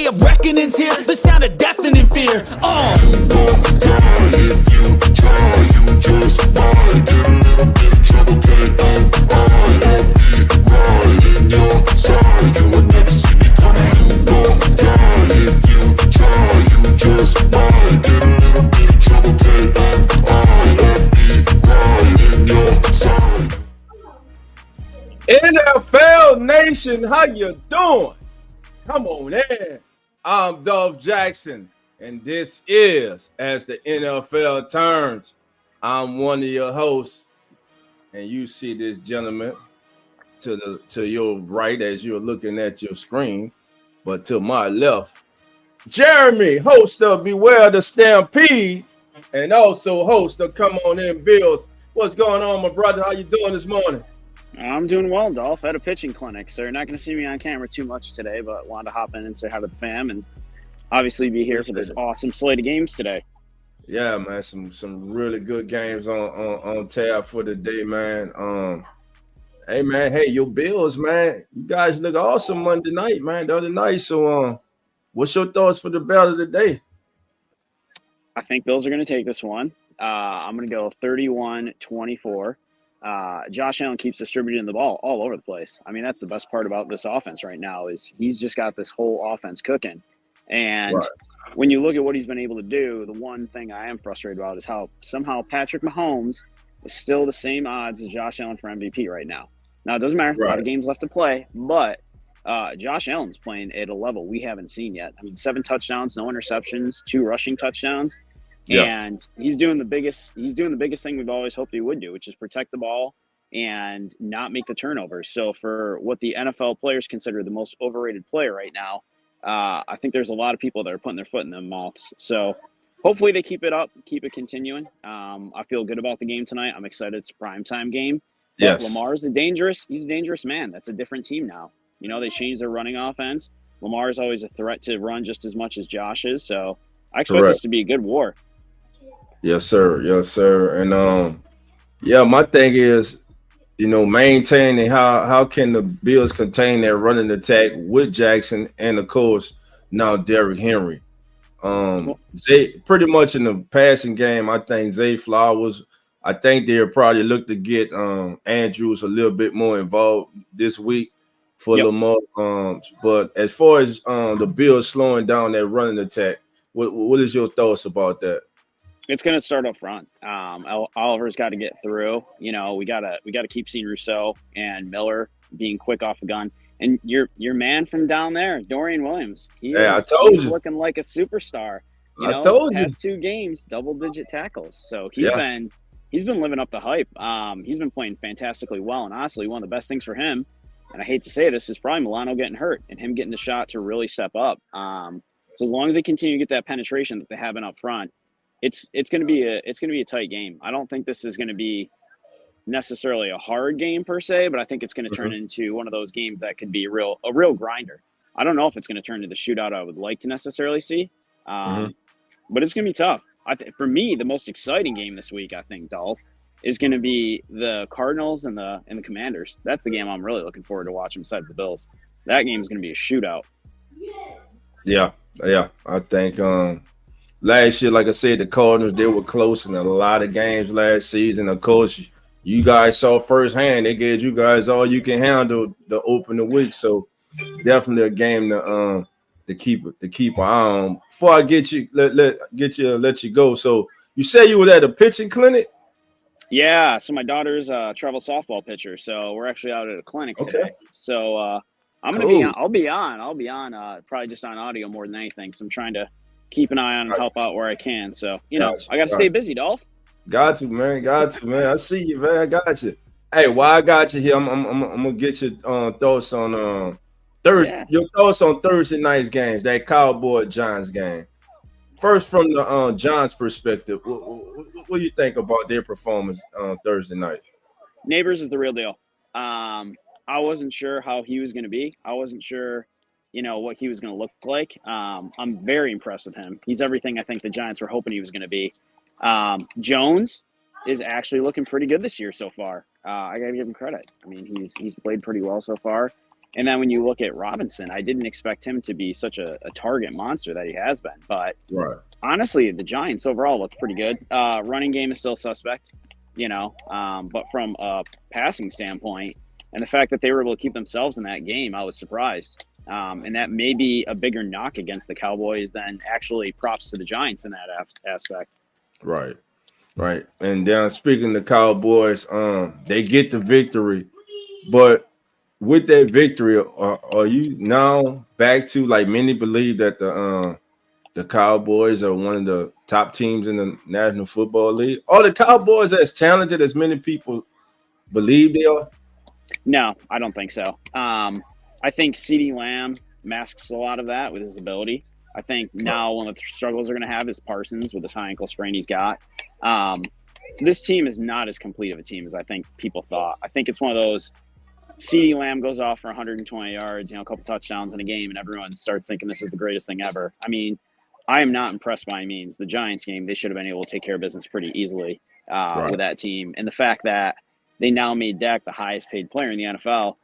day of reckoning's here. The sound of deafening fear. You gon' die if you try. You just might get a little bit of trouble. K-O-I-F-E, right in your side. You would never see me coming. You gon' die if you try. You just might get a little bit of trouble. K-O-I-F-E, right in your side. NFL Nation, how you doing? Come on in. I'm Dolph Jackson, and this is As the NFL Turns. I'm one of your hosts, and you see this gentleman to your right as you're looking at your screen, but to my left, Jeremy, host of Beware the Stampede, and also host of Come On In Bills. What's going on, my brother? How you doing this morning? I'm doing well, Dolph. At a pitching clinic, so you're not going to see me on camera too much today, but wanted to hop in and say hi to the fam and obviously be here for this awesome slate of games today. Yeah, man, some really good games on tab for the day, man. Hey, your Bills, man. You guys look awesome Monday night, man, the other night. So, what's your thoughts for the battle of the day? I think Bills are going to take this one. I'm going to go 31-24. Josh Allen keeps distributing the ball all over the place. I mean, that's the best part about this offense right now is he's just got this whole offense cooking. And when you look at what he's been able to do, the one thing I am frustrated about is how somehow Patrick Mahomes is still the same odds as Josh Allen for MVP right now. Now, it doesn't matter. A lot of games left to play, but Josh Allen's playing at a level we haven't seen yet. I mean, 7 touchdowns, no interceptions, 2 rushing touchdowns. Yeah. And he's doing the biggest thing we've always hoped he would do, which is protect the ball and not make the turnovers. So for what the NFL players consider the most overrated player right now, I think there's a lot of people that are putting their foot in their mouths. So hopefully they keep it up, keep it continuing. I feel good about the game tonight. I'm excited. It's a primetime game. But Yes. Lamar's he's a dangerous man. That's a different team now. You know, they changed their running offense. Lamar is always a threat to run just as much as Josh is. So I expect this to be a good war. Yes, sir. Yes, sir. And my thing is, maintaining how can the Bills contain their running attack with Jackson and of course now Derrick Henry. Zay pretty much in the passing game, I think Zay Flowers, I think they'll probably look to get Andrews a little bit more involved this week for Lamar. But as far as the Bills slowing down their running attack, what is your thoughts about that? It's going to start up front. Oliver's got to get through. You know, we gotta keep seeing Rousseau and Miller being quick off the gun. And your man from down there, Dorian Williams, he's looking like a superstar. Past 2 games, double-digit tackles. So he's been living up the hype. He's been playing fantastically well, and honestly, one of the best things for him, and I hate to say this, is probably Milano getting hurt and him getting the shot to really step up. So as long as they continue to get that penetration that they have in up front, it's going to be a tight game. I don't think this is going to be necessarily a hard game per se, but I think it's going to turn into one of those games that could be a real grinder. I don't know if it's going to turn into the shootout I would like to necessarily see, but it's going to be tough. For me, the most exciting game this week, I think, Dolph, is going to be the Cardinals and the Commanders. That's the game I'm really looking forward to watching besides the Bills. That game is going to be a shootout. Yeah. I think last year, like I said, the Cardinals, they were close in a lot of games last season. Of course, you guys saw firsthand, they gave you guys all you can handle to open the week. So definitely a game to keep an eye on. Before I get you, let you go. So you say you were at a pitching clinic? Yeah. So my daughter's a travel softball pitcher. So we're actually out at a clinic today. So I'm gonna be on. I'll be on. Probably just on audio more than anything. Because I'm trying to keep an eye on and help out where I can. So, I got to stay busy, Dolph. Got to, man. I see you, man. I got you. Hey, while I got you here, I'm going to get your thoughts on your thoughts on Thursday night's games, that Cowboy-Giants game. First, from the Giants' perspective, what do you think about their performance Thursday night? Neighbors is the real deal. I wasn't sure how he was going to be. I wasn't sure what he was going to look like. I'm very impressed with him. He's everything I think the Giants were hoping he was going to be. Jones is actually looking pretty good this year so far. I got to give him credit. I mean, he's played pretty well so far. And then when you look at Robinson, I didn't expect him to be such a target monster that he has been. But Right. honestly, the Giants overall look pretty good. Running game is still suspect, but from a passing standpoint and the fact that they were able to keep themselves in that game, I was surprised. And that may be a bigger knock against the Cowboys than actually props to the Giants in that aspect. Right. Right. And then speaking of the Cowboys, they get the victory, but with that victory, are you now back to, like, many believe that the Cowboys are one of the top teams in the National Football League? Are the Cowboys as talented as many people believe they are? No, I don't think so. I think CeeDee Lamb masks a lot of that with his ability. I think now one of the struggles they're going to have is Parsons with this high ankle sprain he's got. This team is not as complete of a team as I think people thought. I think it's one of those CeeDee Lamb goes off for 120 yards, a couple touchdowns in a game, and everyone starts thinking this is the greatest thing ever. I mean, I am not impressed by any means. The Giants game, they should have been able to take care of business pretty easily with that team. And the fact that they now made Dak the highest paid player in the NFL,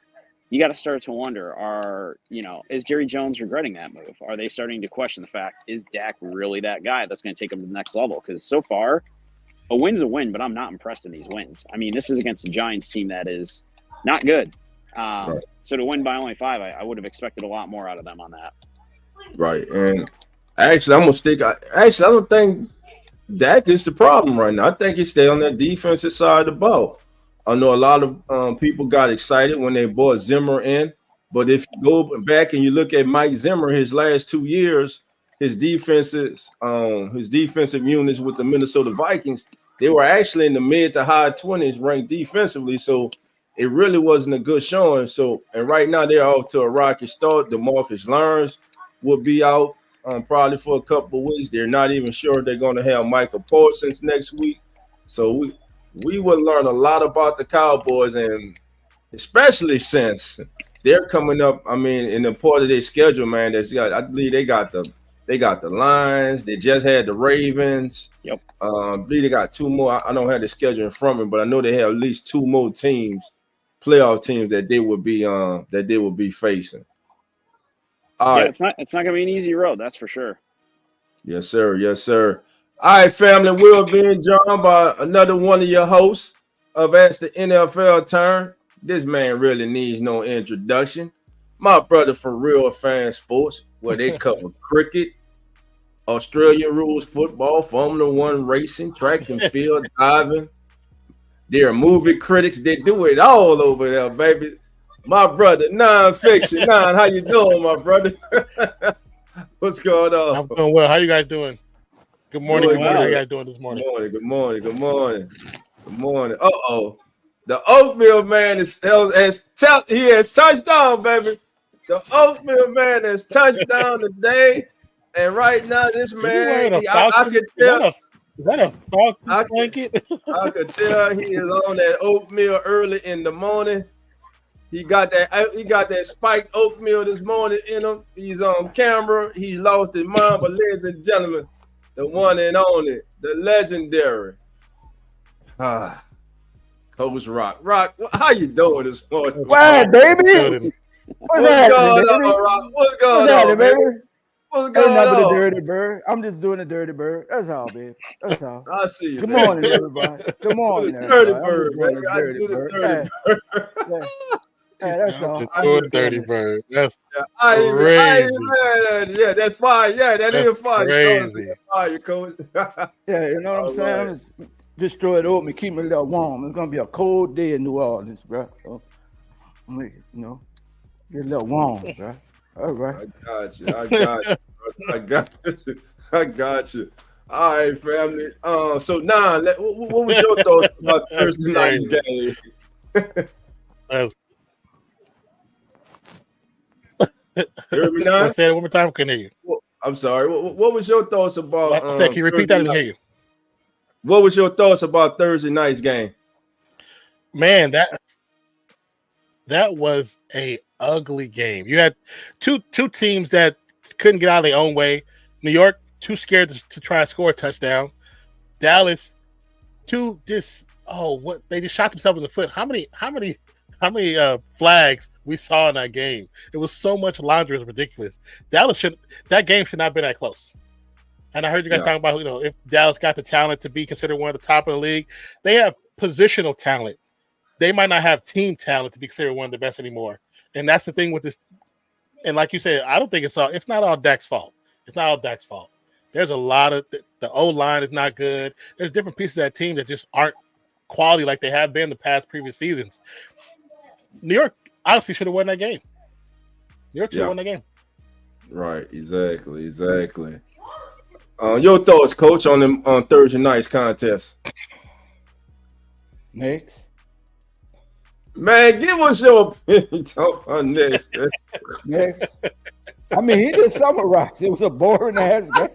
you got to start to wonder, is Jerry Jones regretting that move? Are they starting to question the fact, is Dak really that guy that's going to take him to the next level? Because so far, a win's a win, but I'm not impressed in these wins. I mean, this is against the Giants team that is not good. So to win by only 5, I would have expected a lot more out of them on that. Right. And actually, I'm going to stick. I don't think Dak is the problem right now. I think he stay on that defensive side of the ball. I know a lot of people got excited when they brought Zimmer in, but if you go back and you look at Mike Zimmer, his last 2 years, his defensive units with the Minnesota Vikings, they were actually in the mid to high 20s ranked defensively. So it really wasn't a good showing. So, and right now they're off to a rocky start. DeMarcus Lawrence will be out probably for a couple of weeks. They're not even sure they're going to have Michael Parsons next week. So we will learn a lot about the Cowboys, and especially since they're coming up. I mean, in the part of their schedule, man, I believe they got the Lions. They just had the Ravens. Yep. I believe they got 2 more. I don't have the schedule in front of me, but I know they have at least 2 more teams, playoff teams that they would be facing. All right. It's not gonna be an easy road, that's for sure. Yes, sir. Yes, sir. All right, family. We're being joined by another one of your hosts of Ask the NFL Turn. This man really needs no introduction. My brother for Real Fan Sports, where they cover cricket, Australian rules football, Formula One racing, track and field, diving. They're movie critics. They do it all over there, baby. My brother, Nonfiction. How you doing, my brother? What's going on? I'm doing well. How you guys doing? Good morning. Good morning. How you guys doing this morning? Good morning. Uh-oh. The oatmeal man has touched down, baby. The oatmeal man has touched down today. And right now, this man, I could tell. Is that a Falcons blanket? I could tell he is on that oatmeal early in the morning. He got that spiked oatmeal this morning in him. He's on camera. He lost his mind, but ladies and gentlemen, the one and only, the legendary, Coach Rock. Rock, how you doing this morning? Wow, baby. What's going on, Rock? What's going on, baby? What's going on? The dirty bird. I'm just doing the dirty bird. That's all, baby. That's all. I see you. Good morning, everybody. Good morning, dirty bird, baby. I do the dirty bird. Yeah, that's all. Doing dirty bird. That's crazy. Yeah, that's fire. Yeah, that is fire. Crazy. Fire, Coach. Yeah, you know what I'm saying? Right. Destroy it oatmeal, keep me a little warm. It's gonna be a cold day in New Orleans, bro. So, get a little warm, bro. All right. I got you. All right, family. So now, what was your thoughts about Thursday night's game? Hear me now? Say it one more time. I couldn't hear you. Well, I'm sorry. What was your thoughts about? Can you repeat that? I didn't hear you. What was your thoughts about Thursday night's game? Man, that was a ugly game. You had two teams that couldn't get out of their own way. New York, too scared to try to score a touchdown. Dallas, they just shot themselves in the foot. How many flags we saw in that game. It was so much laundry, it was ridiculous. That game should not have been that close. And I heard you guys talking about, if Dallas got the talent to be considered one of the top of the league, they have positional talent. They might not have team talent to be considered one of the best anymore. And that's the thing with this. And like you said, I don't think it's not all Dak's fault. It's not all Dak's fault. There's a lot of the O-line is not good. There's different pieces of that team that just aren't quality like they have been the past previous seasons. New York honestly should have won that game. New York should have won that game. Right, exactly. Your thoughts, Coach, on Thursday night's contest? Next. Man, give us your opinion on this. Next. I mean, he just summarized. It was a boring ass game.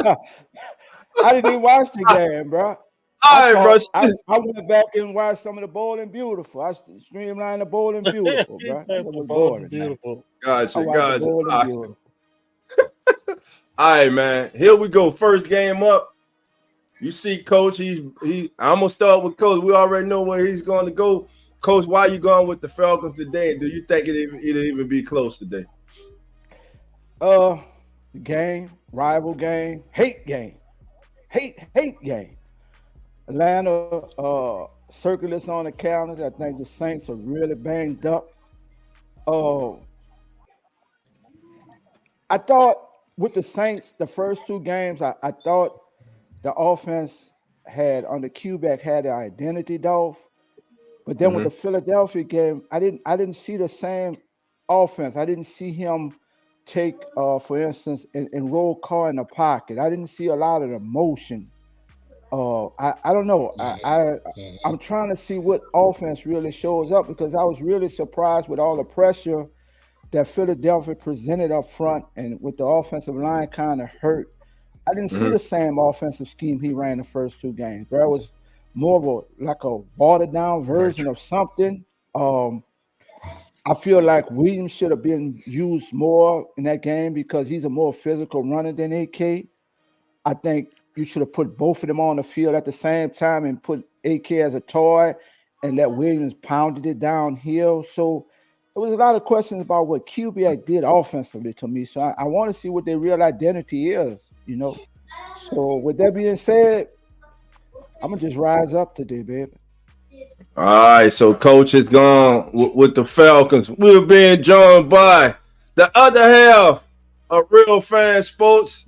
I didn't even watch the game, bro. All right, bro. I went back and watched some of the Bowling Beautiful. I streamlined the Bowling Beautiful, bro. It was boring. Beautiful. Gotcha. All right, man. Here we go. First game up. You see, Coach. I'm gonna start with Coach. We already know where he's going to go. Coach, why are you going with the Falcons today? Do you think it'll even be close today? Game, rival game, hate game. Hate game. Atlanta circulars on the calendar. I think the Saints are really banged up. I thought with the Saints, the first two games, I thought the offense under Quebec had an identity, Dolph. But then with the Philadelphia game, I didn't see the same offense. I didn't see him take, for instance, and roll Carr in the pocket. I didn't see a lot of the motion. I don't know. I'm trying to see what offense really shows up because I was really surprised with all the pressure that Philadelphia presented up front and with the offensive line kind of hurt. I didn't see the same offensive scheme he ran the first two games. There was more of a watered down version of something. I feel like Williams should have been used more in that game because he's a more physical runner than AK. I think you should have put both of them on the field at the same time and put AK as a toy and let Williams pounded it downhill. So there was a lot of questions about what QB did offensively to me. So I want to see what their real identity is, So with that being said, I'm going to just rise up today, baby. All right, so Coach is gone with the Falcons. We're being joined by the other half of Real Fan Sports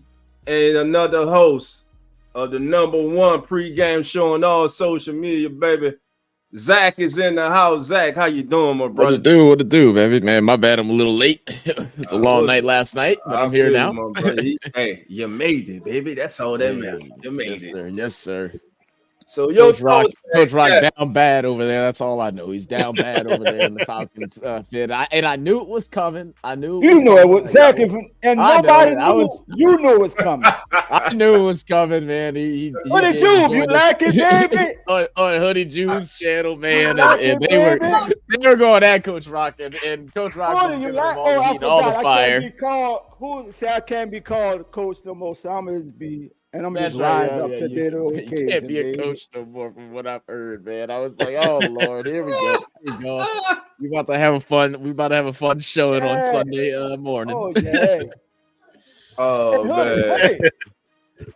and another host of the #1 pregame show on all social media, baby. Zach is in the house. Zach, how you doing, my brother? What to do, baby? Man, my bad. I'm a little late. It's a long night last night, but I'm here now. Hey, you made it, baby. That's all that matters. You made it. Yes, sir. So Coach Rock down bad over there. That's all I know. He's down bad over there in the Falcons pit. I knew it was coming. I knew it was Zach, and nobody knew. You knew it was coming. I knew it was coming, man. Hoodie Juve, you like it, baby? on Hoodie Juve's channel, man, and they were going at Coach Rock, and Coach Rock was giving them all the fire. I can't be called coach no more. So I'm gonna be. And I'm just rise up to that occasion. You can't be a coach no more from what I've heard, man. I was like, oh Lord, here we go. We about to have a fun showing on Sunday morning. Oh yeah. Oh man.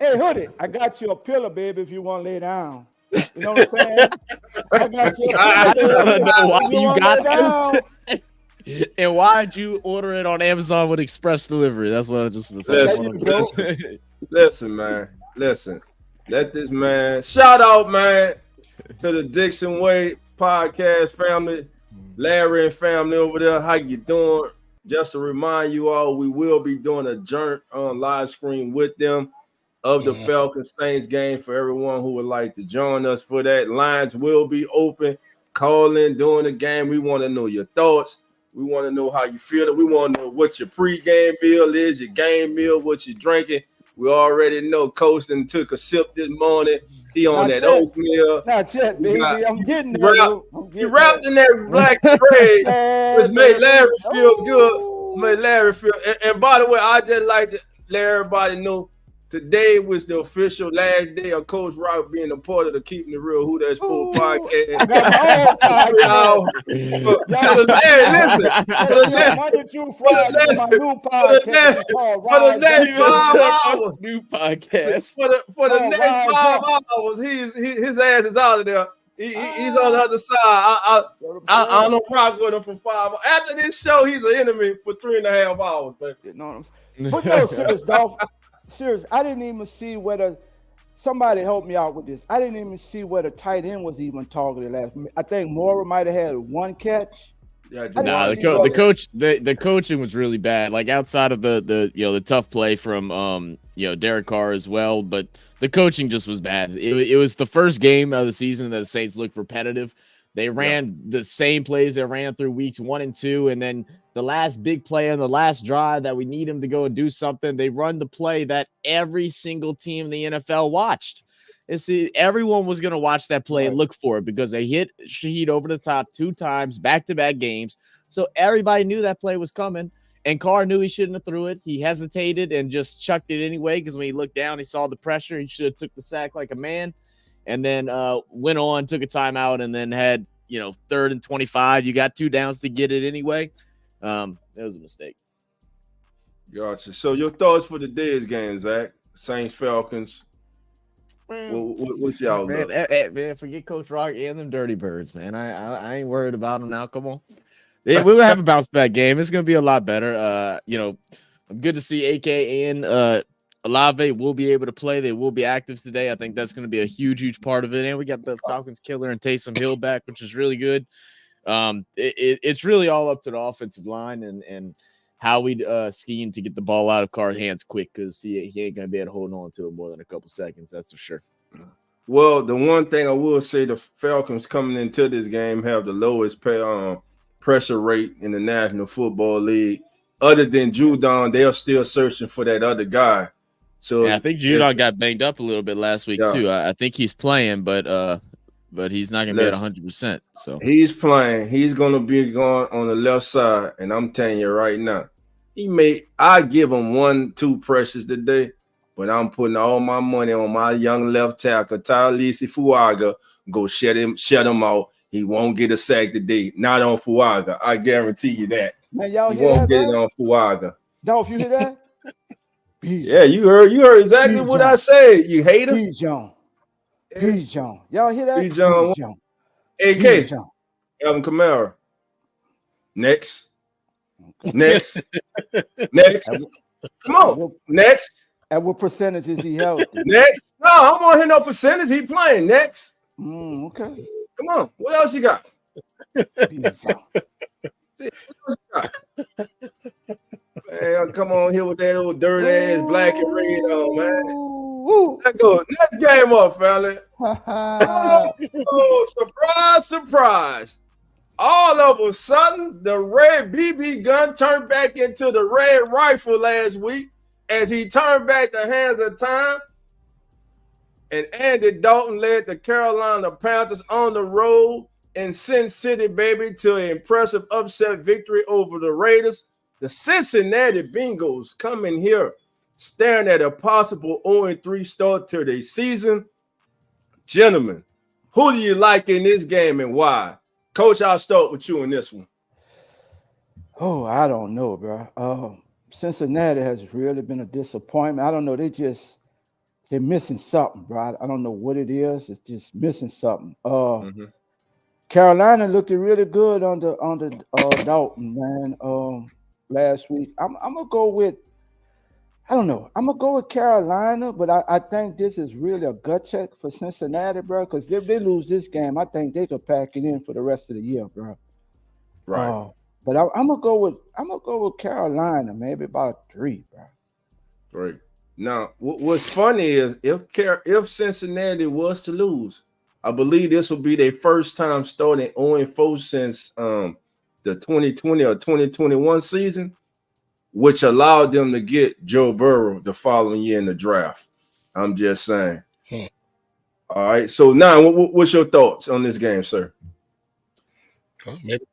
Hey, Hoodie, I got you a pillow, baby, if you want to lay down. You know what I'm saying? I got you a pillow. I just want to know why you got it. And why'd you order it on Amazon with express delivery? That's what I just Listen, man. Listen. Let this man shout out, man, to the Dixon Way podcast family, Larry and family over there. How you doing? Just to remind you all, we will be doing a joint on live stream with them of the Falcons Saints game for everyone who would like to join us for that. Lines will be open. Call in during the game. We want to know your thoughts. We want to know how you feel. We want to know what your pregame meal is, your game meal, what you're drinking. We already know Coach done took a sip this morning. He on that oatmeal. Not yet, baby. I'm getting there. You wrapped in that black thread, which made Larry feel good. Made Larry feel. And by the way, I just like to let everybody know today was the official last day of Coach Rock being a part of the Keeping It Real Who That Sport podcast. I got my own podcast. Hey, listen. Monday through Friday for my new podcast. For the next 5 hours. New podcast. For the next 5 hours, his ass is out of there. He's on the other side. I don't rock with him for 5 hours. After this show, he's an enemy for 3.5 hours. But you know what I'm saying? But no, serious, Dolph. Serious. I didn't even see whether somebody helped me out with this. I didn't even see whether tight end was even targeted last. I think Mora might have had one catch. Yeah, the coaching was really bad. Like outside of the tough play from Derek Carr as well, but the coaching just was bad. It was the first game of the season that the Saints looked repetitive. They ran the same plays they ran through weeks 1 and 2, and then the last big play on the last drive that we need them to go and do something, they run the play that every single team in the NFL watched. Everyone was going to watch that play and look for it because they hit Shaheed over the top 2 times, back-to-back games. So everybody knew that play was coming, and Carr knew he shouldn't have threw it. He hesitated and just chucked it anyway because when he looked down, he saw the pressure. He should have took the sack like a man, and then went on, took a timeout, and then had 3rd and 25. You got 2 downs to get it anyway. It was a mistake. Gotcha. So your thoughts for today's game, Zach? Saints Falcons. What's y'all man, forget Coach Rock and them Dirty Birds, man. I ain't worried about them now. Come on. Yeah, we'll have a bounce back game. It's gonna be a lot better. I'm good to see AK and Olave will be able to play. They will be active today. I think that's going to be a huge part of it. And we got the Falcons killer and Taysom Hill back, which is really good. It's really all up to the offensive line and how we scheme to get the ball out of Carr's hands quick because he ain't going to be able to hold on to it more than a couple seconds. That's for sure. Well, the one thing I will say, the Falcons coming into this game have the lowest pressure rate in the National Football League. Other than Judon, they are still searching for that other guy. So I think Judon got banged up a little bit last week too. I think he's playing, but he's not going to be at 100%. So he's playing. He's going to be going on the left side, and I'm telling you right now, I give him 1-2 pressures today, but I'm putting all my money on my young left tackle, Talisi Fuaga. Go shut him out. He won't get a sack today. Not on Fuaga. I guarantee you that. Man, y'all he hear won't that, get it on Fuaga. Dolph, you hear that? Yeah, you heard exactly what I said. You hate him. John. Y'all hear that? John. AK. Alvin Kamara. Next. Next. Come on. Next. At what percentage is he held? Next. No, I don't want to hear no percentage. He playing. Next. Okay. Come on. What else you got? Man, come on here with that old dirty ass black and red on, man. Let's go. Next game up, fella. Surprise. All of a sudden, the red BB gun turned back into the red rifle last week as he turned back the hands of time. And Andy Dalton led the Carolina Panthers on the road in Sin City, baby, to an impressive upset victory over the Raiders. The Cincinnati Bengals coming here staring at a possible 0-3 start to their season. Gentlemen, who do you like in this game and why? Coach, I'll start with you in this one. Oh, I don't know, bro. Cincinnati has really been a disappointment. I don't know. They're missing something, bro. I don't know what it is. It's just missing something. Carolina looked really good under Dalton, man. Last week, I'm gonna go with. I don't know. I'm gonna go with Carolina, but I think this is really a gut check for Cincinnati, bro. Because if they lose this game, I think they could pack it in for the rest of the year, bro. Right. But I'm gonna go with Carolina, maybe about 3, bro. Right. Now, what's funny is if Cincinnati was to lose, I believe this will be their first time starting 0-4 since the 2020 or 2021 season, which allowed them to get Joe Burrow the following year in the draft. I'm just saying. All right. So now, what's your thoughts on this game, sir? Maybe.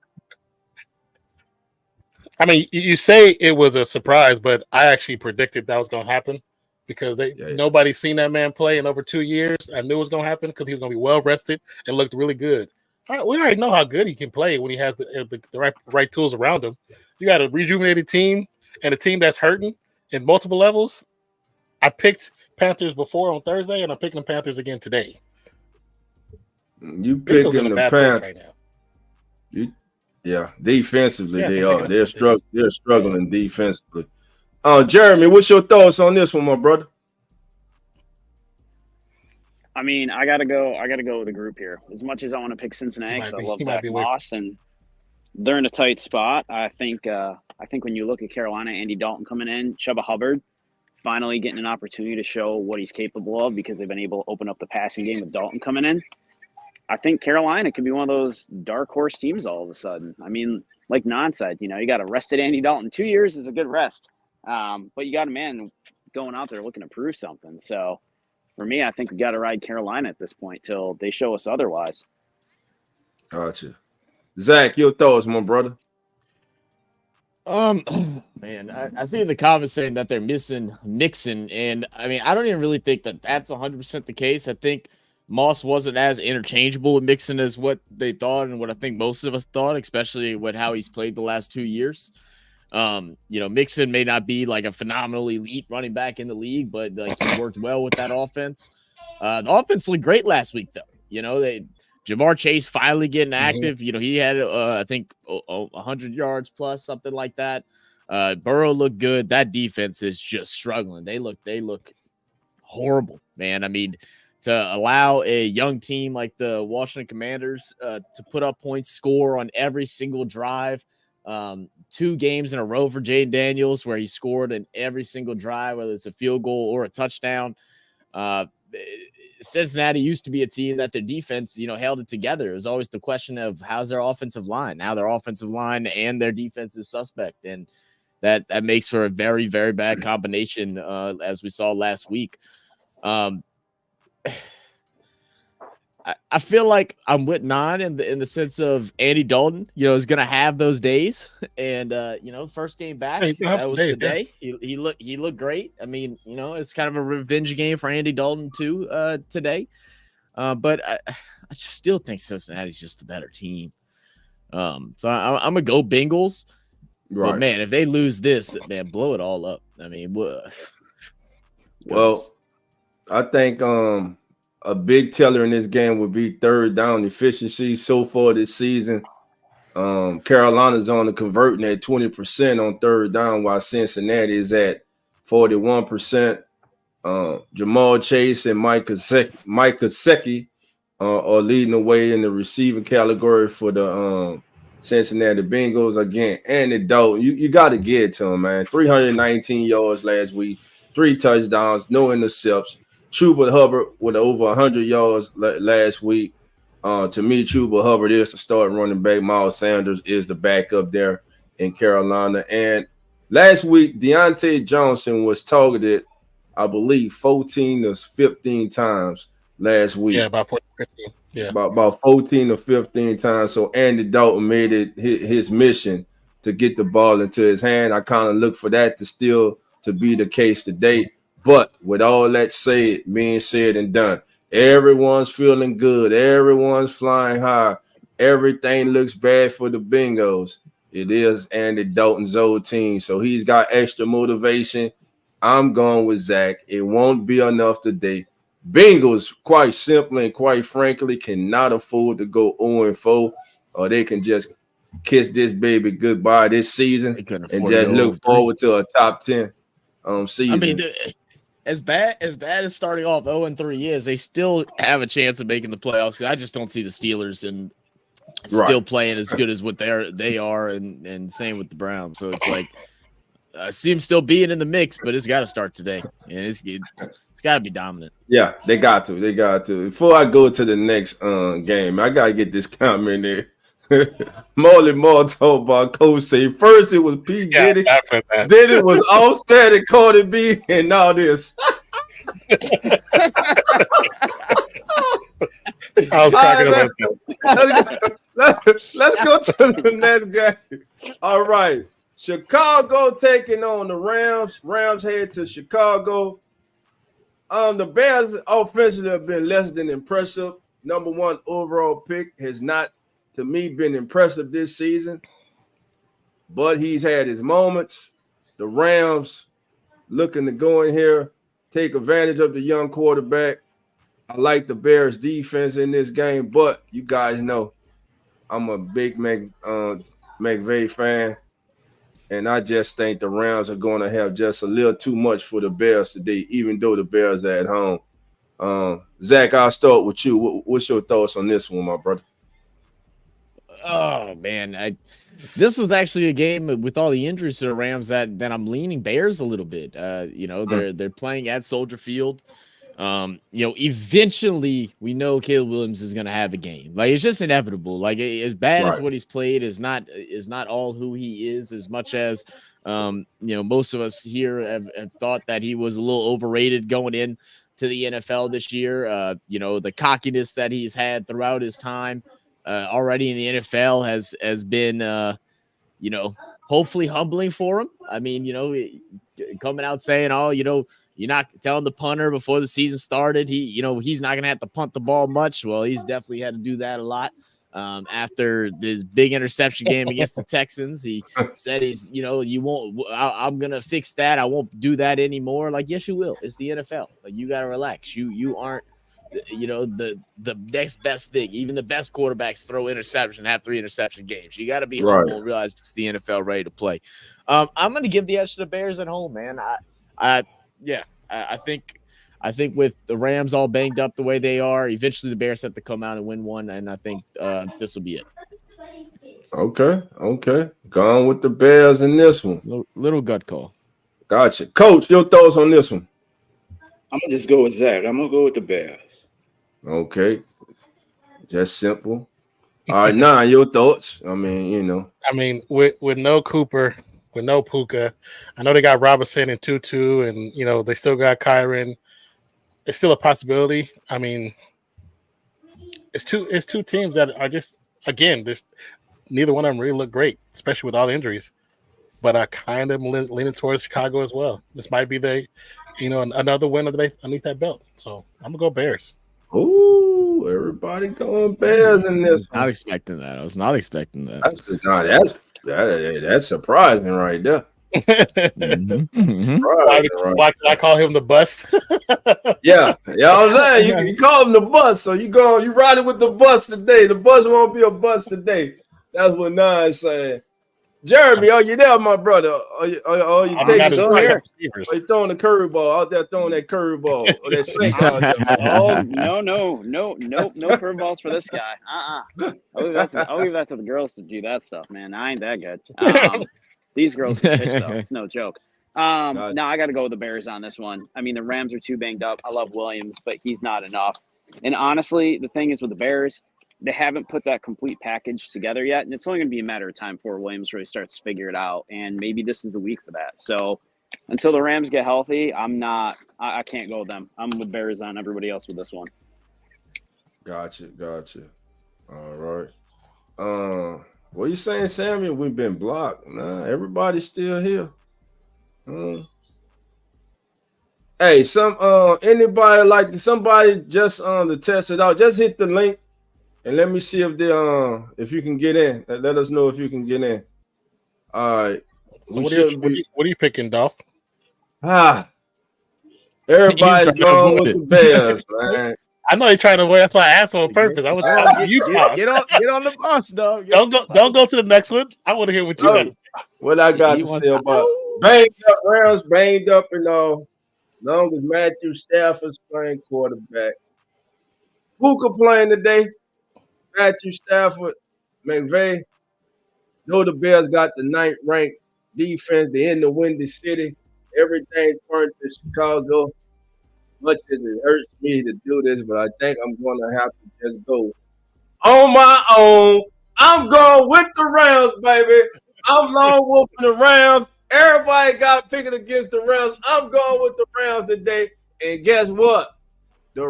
I mean, you say it was a surprise, but I actually predicted that was going to happen because nobody's seen that man play in over 2 years. I knew it was going to happen because he was going to be well rested and looked really good. All right, we already know how good he can play when he has the right tools around him. You got a rejuvenated team and a team that's hurting in multiple levels. I picked Panthers before on Thursday, and I'm picking the Panthers again today. You picking the Panthers right now? Defensively they are. They're struggling defensively. Jeremy, what's your thoughts on this one, my brother? I mean, I gotta go with the group here. As much as I want to pick Cincinnati, because I love Zach Moss, and they're in a tight spot. I think when you look at Carolina, Andy Dalton coming in, Chuba Hubbard finally getting an opportunity to show what he's capable of because they've been able to open up the passing game with Dalton coming in. I think Carolina could be one of those dark horse teams all of a sudden. I mean, like Non said, you got a rested Andy Dalton. 2 years is a good rest. But you got a man going out there looking to prove something. So for me, I think we got to ride Carolina at this point till they show us otherwise. Gotcha. Zach, your thoughts, my brother? Man, I see in the comments saying that they're missing Mixon, and I mean, I don't even really think that that's 100% the case. I think Moss wasn't as interchangeable with Mixon as what they thought and what I think most of us thought, especially with how he's played the last 2 years. Mixon may not be like a phenomenal elite running back in the league, but like he worked well with that offense. The offense looked great last week, though. Jamar Chase finally getting active. He had I think 100 yards plus, something like that. Burrow looked good. That defense is just struggling. They look horrible, man. I mean, to allow a young team like the Washington Commanders to put up points, score on every single drive. 2 games in a row for Jaden Daniels where he scored in every single drive, whether it's a field goal or a touchdown. Cincinnati used to be a team that their defense, held it together. It was always the question of how's their offensive line. Now their offensive line and their defense is suspect, and that makes for a very, very bad combination, as we saw last week. I feel like I'm with Nan in the sense of Andy Dalton, is going to have those days. And, first game back, that was the day. He looked great. I mean, it's kind of a revenge game for Andy Dalton too today. But I just still think Cincinnati's just the better team. So I'm going to go Bengals. Right. But, man, if they lose this, man, blow it all up. I mean, well, I think a big teller in this game would be third down efficiency so far this season. Carolina's on the converting at 20% on third down, while Cincinnati is at 41%. Jamal Chase and Mike Gesicki are leading the way in the receiving category for the Cincinnati Bengals. Again, Andy Dalton, you got to get it to him, man. 319 yards last week, 3 touchdowns, no interceptions. Chuba Hubbard with over 100 yards last week. To me, Chuba Hubbard is the starting running back. Miles Sanders is the backup there in Carolina. And last week, Deontay Johnson was targeted, I believe, 14 to 15 times last week. Yeah, about 14, 15. Yeah, about 14 to 15 times. So Andy Dalton made it his mission to get the ball into his hand. I kind of look for that to be the case today. But with all that being said and done, everyone's feeling good. Everyone's flying high. Everything looks bad for the Bengals. It is Andy Dalton's old team, so he's got extra motivation. I'm going with Zach. It won't be enough today. Bengals, quite simply and quite frankly, cannot afford to go 0-4, or they can just kiss this baby goodbye this season and just look forward to a top 10 season. I mean, as bad as starting off 0-3 is, they still have a chance of making the playoffs. I just don't see the Steelers and still playing as good as what they are, and same with the Browns. So it's like I see them still being in the mix, but it's got to start today, and it's got to be dominant. Yeah, they got to. Before I go to the next game, I gotta get this comment there. Molly Moore talked about Coach say first it was P. Diddy, then it was Offset and Cardi B, and now this. I was cracking up. Let's go to the next game. All right. Chicago taking on the Rams. Rams head to Chicago. The Bears offensively have been less than impressive. Number one overall pick has not, to me, been impressive this season, but he's had his moments. The Rams looking to go in here, take advantage of the young quarterback. I like the Bears defense in this game, but you guys know I'm a big McVay fan, and I just think the Rams are going to have just a little too much for the Bears today, even though the Bears are at home. Zach, I'll start with you. What's your thoughts on this one, my brother? Oh man, this was actually a game with all the injuries to the Rams that I'm leaning Bears a little bit. They're playing at Soldier Field. Eventually we know Caleb Williams is going to have a game. Like, it's just inevitable. Like, as bad as what he's played is not all who he is, as much as most of us here have thought that he was a little overrated going in to the NFL this year. The cockiness that he's had throughout his time already in the NFL has been hopefully humbling for him. I mean, coming out saying, "Oh, you're not telling the punter before the season started. He's not going to have to punt the ball much." Well, he's definitely had to do that a lot. After this big interception game against the Texans, he said you won't, I'm going to fix that. I won't do that anymore. Like, yes, you will. It's the NFL. Like, you got to relax. You aren't, the next best thing. Even the best quarterbacks throw interception, have 3 interception games. You got to be humble and realize it's the NFL, ready to play. I'm going to give the edge to the Bears at home, man. I think with the Rams all banged up the way they are, eventually the Bears have to come out and win one, and I think this will be it. Okay. Gone with the Bears in this one. Little gut call. Gotcha. Coach, your thoughts on this one? I'm going to just go with Zach. I'm going to go with the Bears. Okay. Just simple. All right, now your thoughts. I mean, with no Cooper, with no Puka, I know they got Robinson and Tutu, and they still got Kyron. It's still a possibility. I mean, it's two teams that are just, again, neither one of them really look great, especially with all the injuries. But I kind of leaning towards Chicago as well. This might be another win underneath that belt. So I'm gonna go Bears. Oh, everybody going Bears in this. I was not expecting that. That's surprising right there. Why can I call him the bus? Yeah, I'm saying you call him the bus, so you riding with the bus today. The bus won't be a bus today. That's what Nah is saying. Jeremy, are you there, my brother? Are you taking some here? Are you throwing the curveball out there, throwing that curveball or that sink out there? Oh, no curveballs for this guy. I'll leave that to the girls to do that stuff, man. I ain't that good. These girls can pitch, though. It's no joke. No, I got to go with the Bears on this one. I mean, the Rams are too banged up. I love Williams, but he's not enough. And honestly, the thing is with the Bears, they haven't put that complete package together yet, and it's only going to be a matter of time before Williams really starts to figure it out, and maybe this is the week for that. So until the Rams get healthy, I can't go with them. I'm with Bears on everybody else with this one. Gotcha. All right. What are you saying, Samuel? We've been blocked. Nah, everybody's still here. Hey, anybody like somebody just to test it out? Just hit the link and let me see if you can get in. Let us know if you can get in. All right. So what are you picking, Dolph? Everybody's going with the Bears, man. I know he's trying to avoid. That's why I asked on purpose. I was trying to get on the bus, dog. Don't go to the next one. I want to hear what you got. What I got to say about banged up Rams, banged up and all. Long as Matthew Stafford's playing quarterback. Who could play today? Matthew Stafford, McVay. Know the Bears got the 9th ranked defense. They're in the Windy City. Everything turned to Chicago. Much as it hurts me to do this, but I think I'm going to have to just go on my own. I'm going with the Rams, baby. I'm lone wolfing the Rams. Everybody got picking against the Rams. I'm going with the Rams today. And guess what? The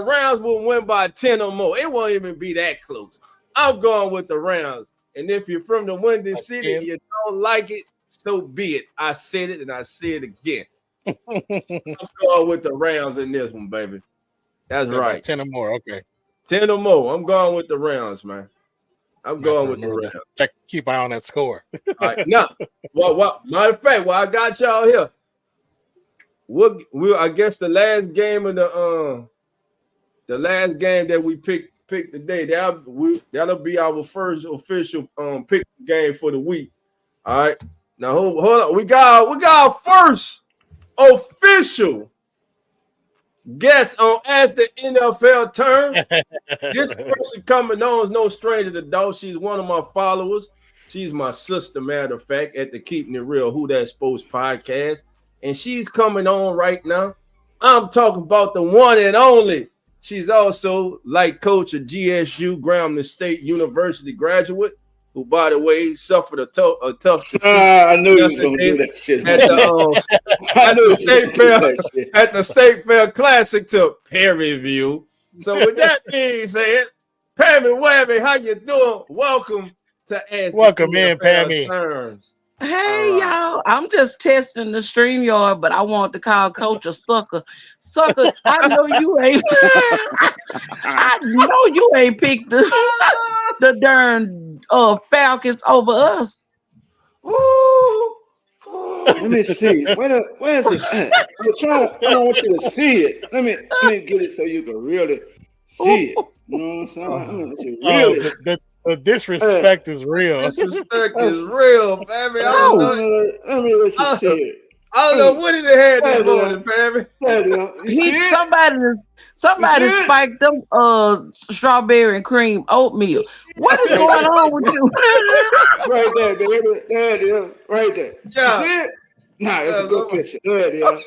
Rams will win by 10 or more. It won't even be that close. I'm going with the Rams. And if you're from the Windy City and you don't like it, so be it. I said it and I say it again. I'm going with the Rams in this one, baby. That's right. 10 or more. Okay. 10 or more. I'm going with the Rams, man. I'm going with the Rams. Check, keep eye on that score. All right. Now, matter of fact, I got y'all here. I guess the last game of the last game that we picked today, that'll be our first official pick game for the week. All right. Now hold on. We got our first official guest on As the NFL Turns. This person coming on is no stranger to dog. She's one of my followers. She's my sister, matter of fact, at the Keeping It Real Who That Sports podcast. And she's coming on right now. I'm talking about the one and only. She's also like coach of GSU, Grambling State University graduate, who, by the way, suffered a tough defeat. I knew you was going to do that shit. At the State Fair Classic to Perryview. So with that being said, Pammy Webby, how you doing? Welcome to Ask. Welcome in, Pammy. Turns. Hey, y'all. I'm just testing the StreamYard, but I want to call Coach a sucker. Sucker, I know you ain't. I know you ain't picked the darn Falcons over us. Let me see. Where's it at? I don't want you to see it. Let me get it so you can really see it. You know what I'm saying? I want you really. The disrespect is real. Disrespect is real, Pammy. Let me let you see it. I don't know what he had this morning, Pammy. Somebody spiked them strawberry and cream oatmeal. What is going on with you? Right there, baby. There it is. Right there. Yeah. You see it? Nah, it's a good picture. There it is.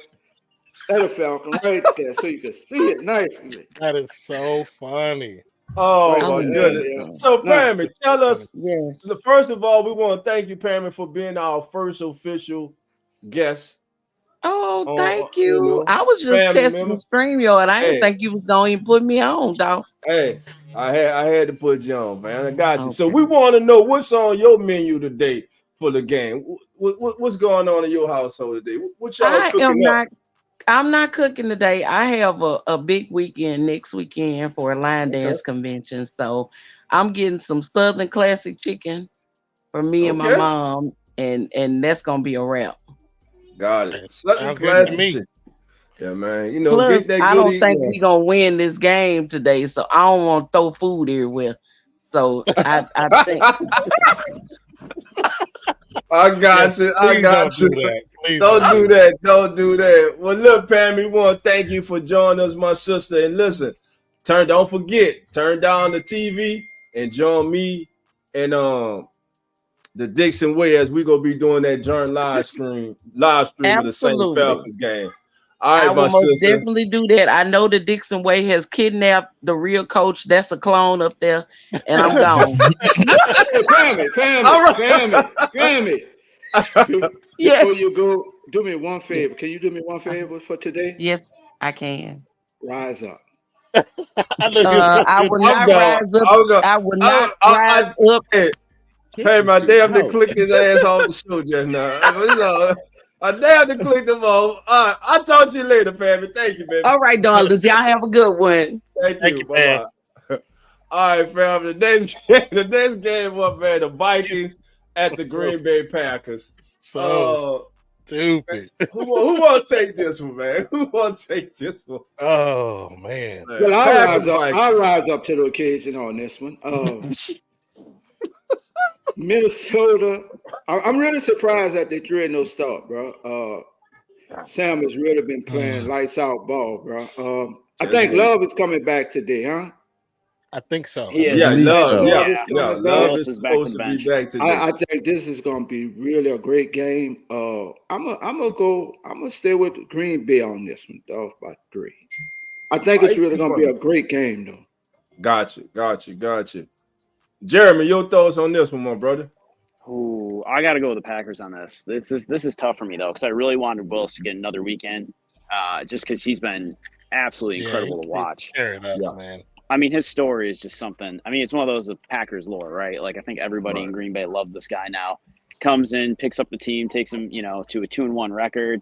That's a Falcon right there, so you can see it nicely. That is so funny. Oh my goodness. So Pammy, tell us. Yes. First of all, we want to thank you, Pammy, for being our first official guest. Oh, thank you. I was just testing the StreamYard. I didn't think you was going to put me on, dog. Hey, I had to put you on, man. I got you. Okay. So we want to know what's on your menu today for the game. What's going on in your household today? What y'all cooking up? I'm not cooking today. I have a big weekend next weekend for a line dance convention. So I'm getting some Southern classic chicken for me and my mom, and that's gonna be a wrap. Got it. Southern classic chicken. Yeah, man. You know, plus, I don't think we're gonna win this game today, so I don't want to throw food everywhere. So I think I got you. Don't do that. Don't do that. Well, look, Pam, we want to thank you for joining us, my sister. And listen, don't forget, turn down the TV and join me and the Dixon Way as we gonna be doing that joint live stream of the St. Falcons game. All right, I will most definitely do that. I know the Dixon Way has kidnapped the real coach. That's a clone up there, and I'm gone. Hey, Pammy. Yes. Before you go, do me one favor. Can you do me one favor for today? Yes, I can. Rise up. I will not rise up. I will not rise up. Hey, my damn to click his ass off the show just now. I damn to click them off. All right, I'll talk to you later, Pammy. Thank you, baby. All right, darlings. Y'all have a good one. Thank you. Bye-bye. All right, fam. The next game up, man. The Vikings at the Green Bay Packers. So stupid. Who want to take this one, man? Who want to take this one? Oh, man. Well, I'll rise up to the occasion on this one. Minnesota. I'm really surprised that they drew no start, bro. Sam has really been playing lights out ball, bro. I think Love is coming back today, huh? I think so. Love is supposed to be back today. I think this is going to be really a great game. I'm gonna stay with Green Bay on this one, dog, by 3. I think it's really going to be a great game, though. Got you. Jeremy, your thoughts on this one, my brother? Ooh, I got to go with the Packers on this. This is tough for me though, because I really wanted Willis to get another weekend, just because he's been absolutely incredible to watch. Man. I mean, his story is just something. I mean, it's one of those Packers lore, right? Like I think everybody in Green Bay loves this guy now. Comes in, picks up the team, takes him, to a 2-1 record.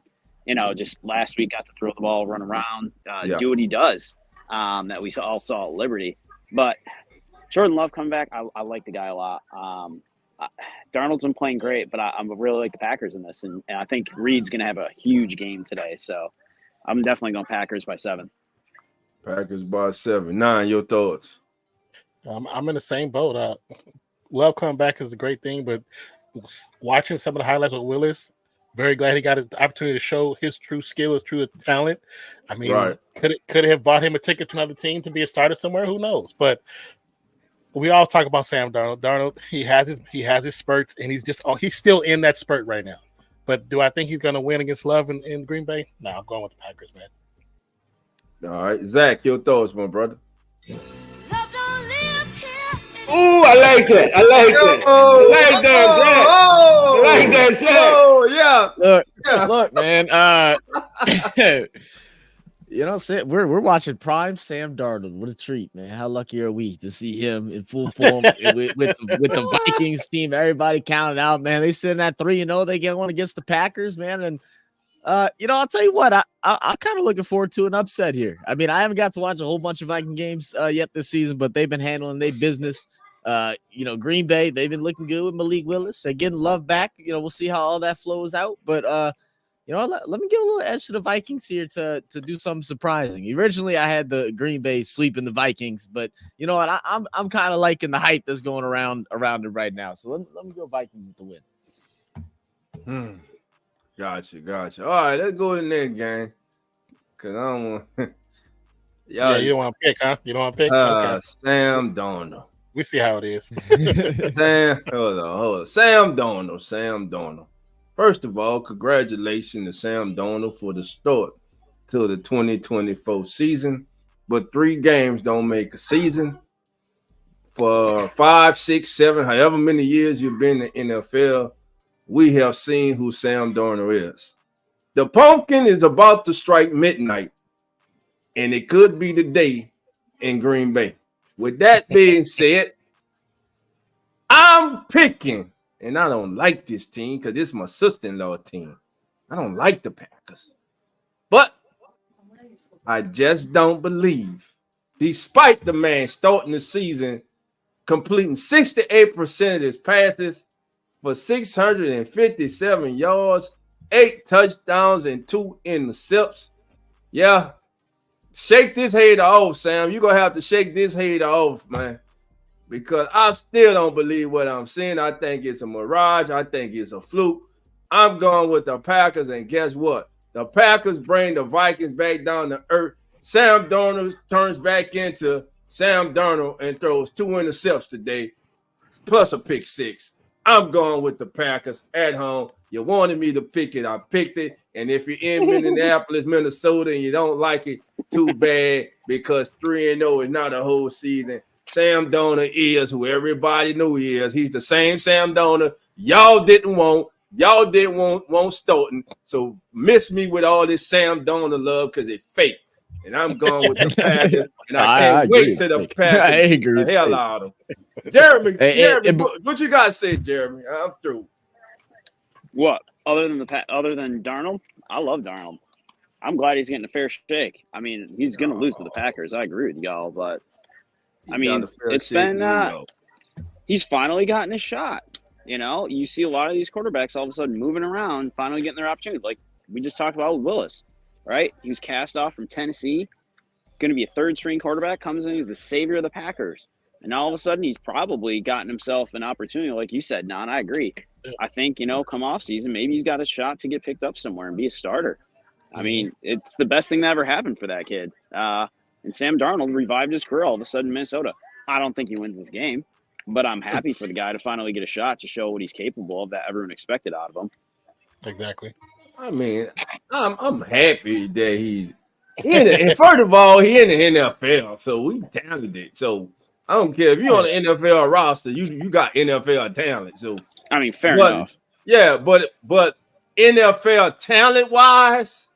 just last week got to throw the ball, run around, Yeah. do what he does that we all saw at Liberty. But Jordan Love coming back, I like the guy a lot. Darnold's been playing great, but I really like the Packers in this. And I think Reed's going to have a huge game today. So I'm definitely going Packers by 7. Packers by 7. 9, your thoughts? I'm in the same boat. Love coming back is a great thing, but watching some of the highlights with Willis, very glad he got the opportunity to show his true skill, his true talent. I mean, Right. could it have bought him a ticket to another team to be a starter somewhere? Who knows? But we all talk about Sam Darnold. Darnold, he has his spurts, and he's still in that spurt right now. But do I think he's going to win against Love in Green Bay? No, I'm going with the Packers, man. All right, Zach, your thoughts, my brother. Ooh, I like that. I like that. I like that, Zach. I like that, Zach. Oh, yeah. Look, man. We're watching prime Sam Darnold. What a treat, man! How lucky are we to see him in full form with the Vikings team? Everybody counted out, man. They sitting at 3-0. They get one against the Packers, man. And I'll tell you what, I'm kind of looking forward to an upset here. I mean, I haven't got to watch a whole bunch of Viking games yet this season, but they've been handling their business. Green Bay, they've been looking good with Malik Willis. They're getting Love back. We'll see how all that flows out. But let me give a little edge to the Vikings here to do something surprising. Originally, I had the Green Bay sweeping the Vikings, but you know what? I'm kind of liking the hype that's going around it right now. So let me go Vikings with the win. Gotcha. All right, let's go to the next game. Cause I don't want. Yeah, you don't want to pick, huh? You don't want to pick. Okay. Sam Darnold. We see how it is. Hold on. Sam Darnold. First of all, congratulations to Sam Darnold for the start to the 2024 season. But 3 games don't make a season. For 5, 6, 7, however many years you've been in the NFL, we have seen who Sam Darnold is. The pumpkin is about to strike midnight, and it could be the day in Green Bay. With that being said, I'm picking, and I don't like this team because it's my sister-in-law team. I don't like the Packers. But I just don't believe, despite the man starting the season, completing 68% of his passes for 657 yards, 8 touchdowns, and 2 interceptions. Yeah. Shake this hater off, Sam. You're going to have to shake this hater off, man. Because I still don't believe what I'm seeing. I think it's a mirage. I think it's a fluke. I'm going with the Packers, and guess what? The Packers bring the Vikings back down to earth. Sam Darnold turns back into Sam Darnold and throws 2 interceptions today, plus a pick 6. I'm going with the Packers at home. You wanted me to pick it. I picked it. And if you're in Minneapolis, Minnesota, and you don't like it, too bad, because 3-0 is not a whole season. Sam Darnold is who everybody knew he is. He's the same Sam Darnold y'all didn't want. Y'all didn't want Stoughton. So miss me with all this Sam Darnold love because it's fake. And I'm going with the Packers. And I can't wait till the Packers the hell out of them. Jeremy, what you got to say, Jeremy? I'm through. What? Other than Darnold? I love Darnold. I'm glad he's getting a fair shake. I mean, he's going to lose to the Packers. I agree with y'all, but I mean, it's been he's finally gotten his shot. You see a lot of these quarterbacks all of a sudden moving around, finally getting their opportunity. Like we just talked about with Willis, right? He was cast off from Tennessee, going to be a third-string quarterback, comes in, he's the savior of the Packers. And all of a sudden, he's probably gotten himself an opportunity, like you said, Nan. I agree. I think, come off season, maybe he's got a shot to get picked up somewhere and be a starter. I mean, it's the best thing that ever happened for that kid. And Sam Darnold revived his career all of a sudden in Minnesota. I don't think he wins this game, but I'm happy for the guy to finally get a shot to show what he's capable of that everyone expected out of him. Exactly. I mean, I'm happy that he's in it. And first of all, he in the NFL, so we talented. So I don't care if you're on the NFL roster, you got NFL talent. So I mean, fair enough. Yeah, but NFL talent wise,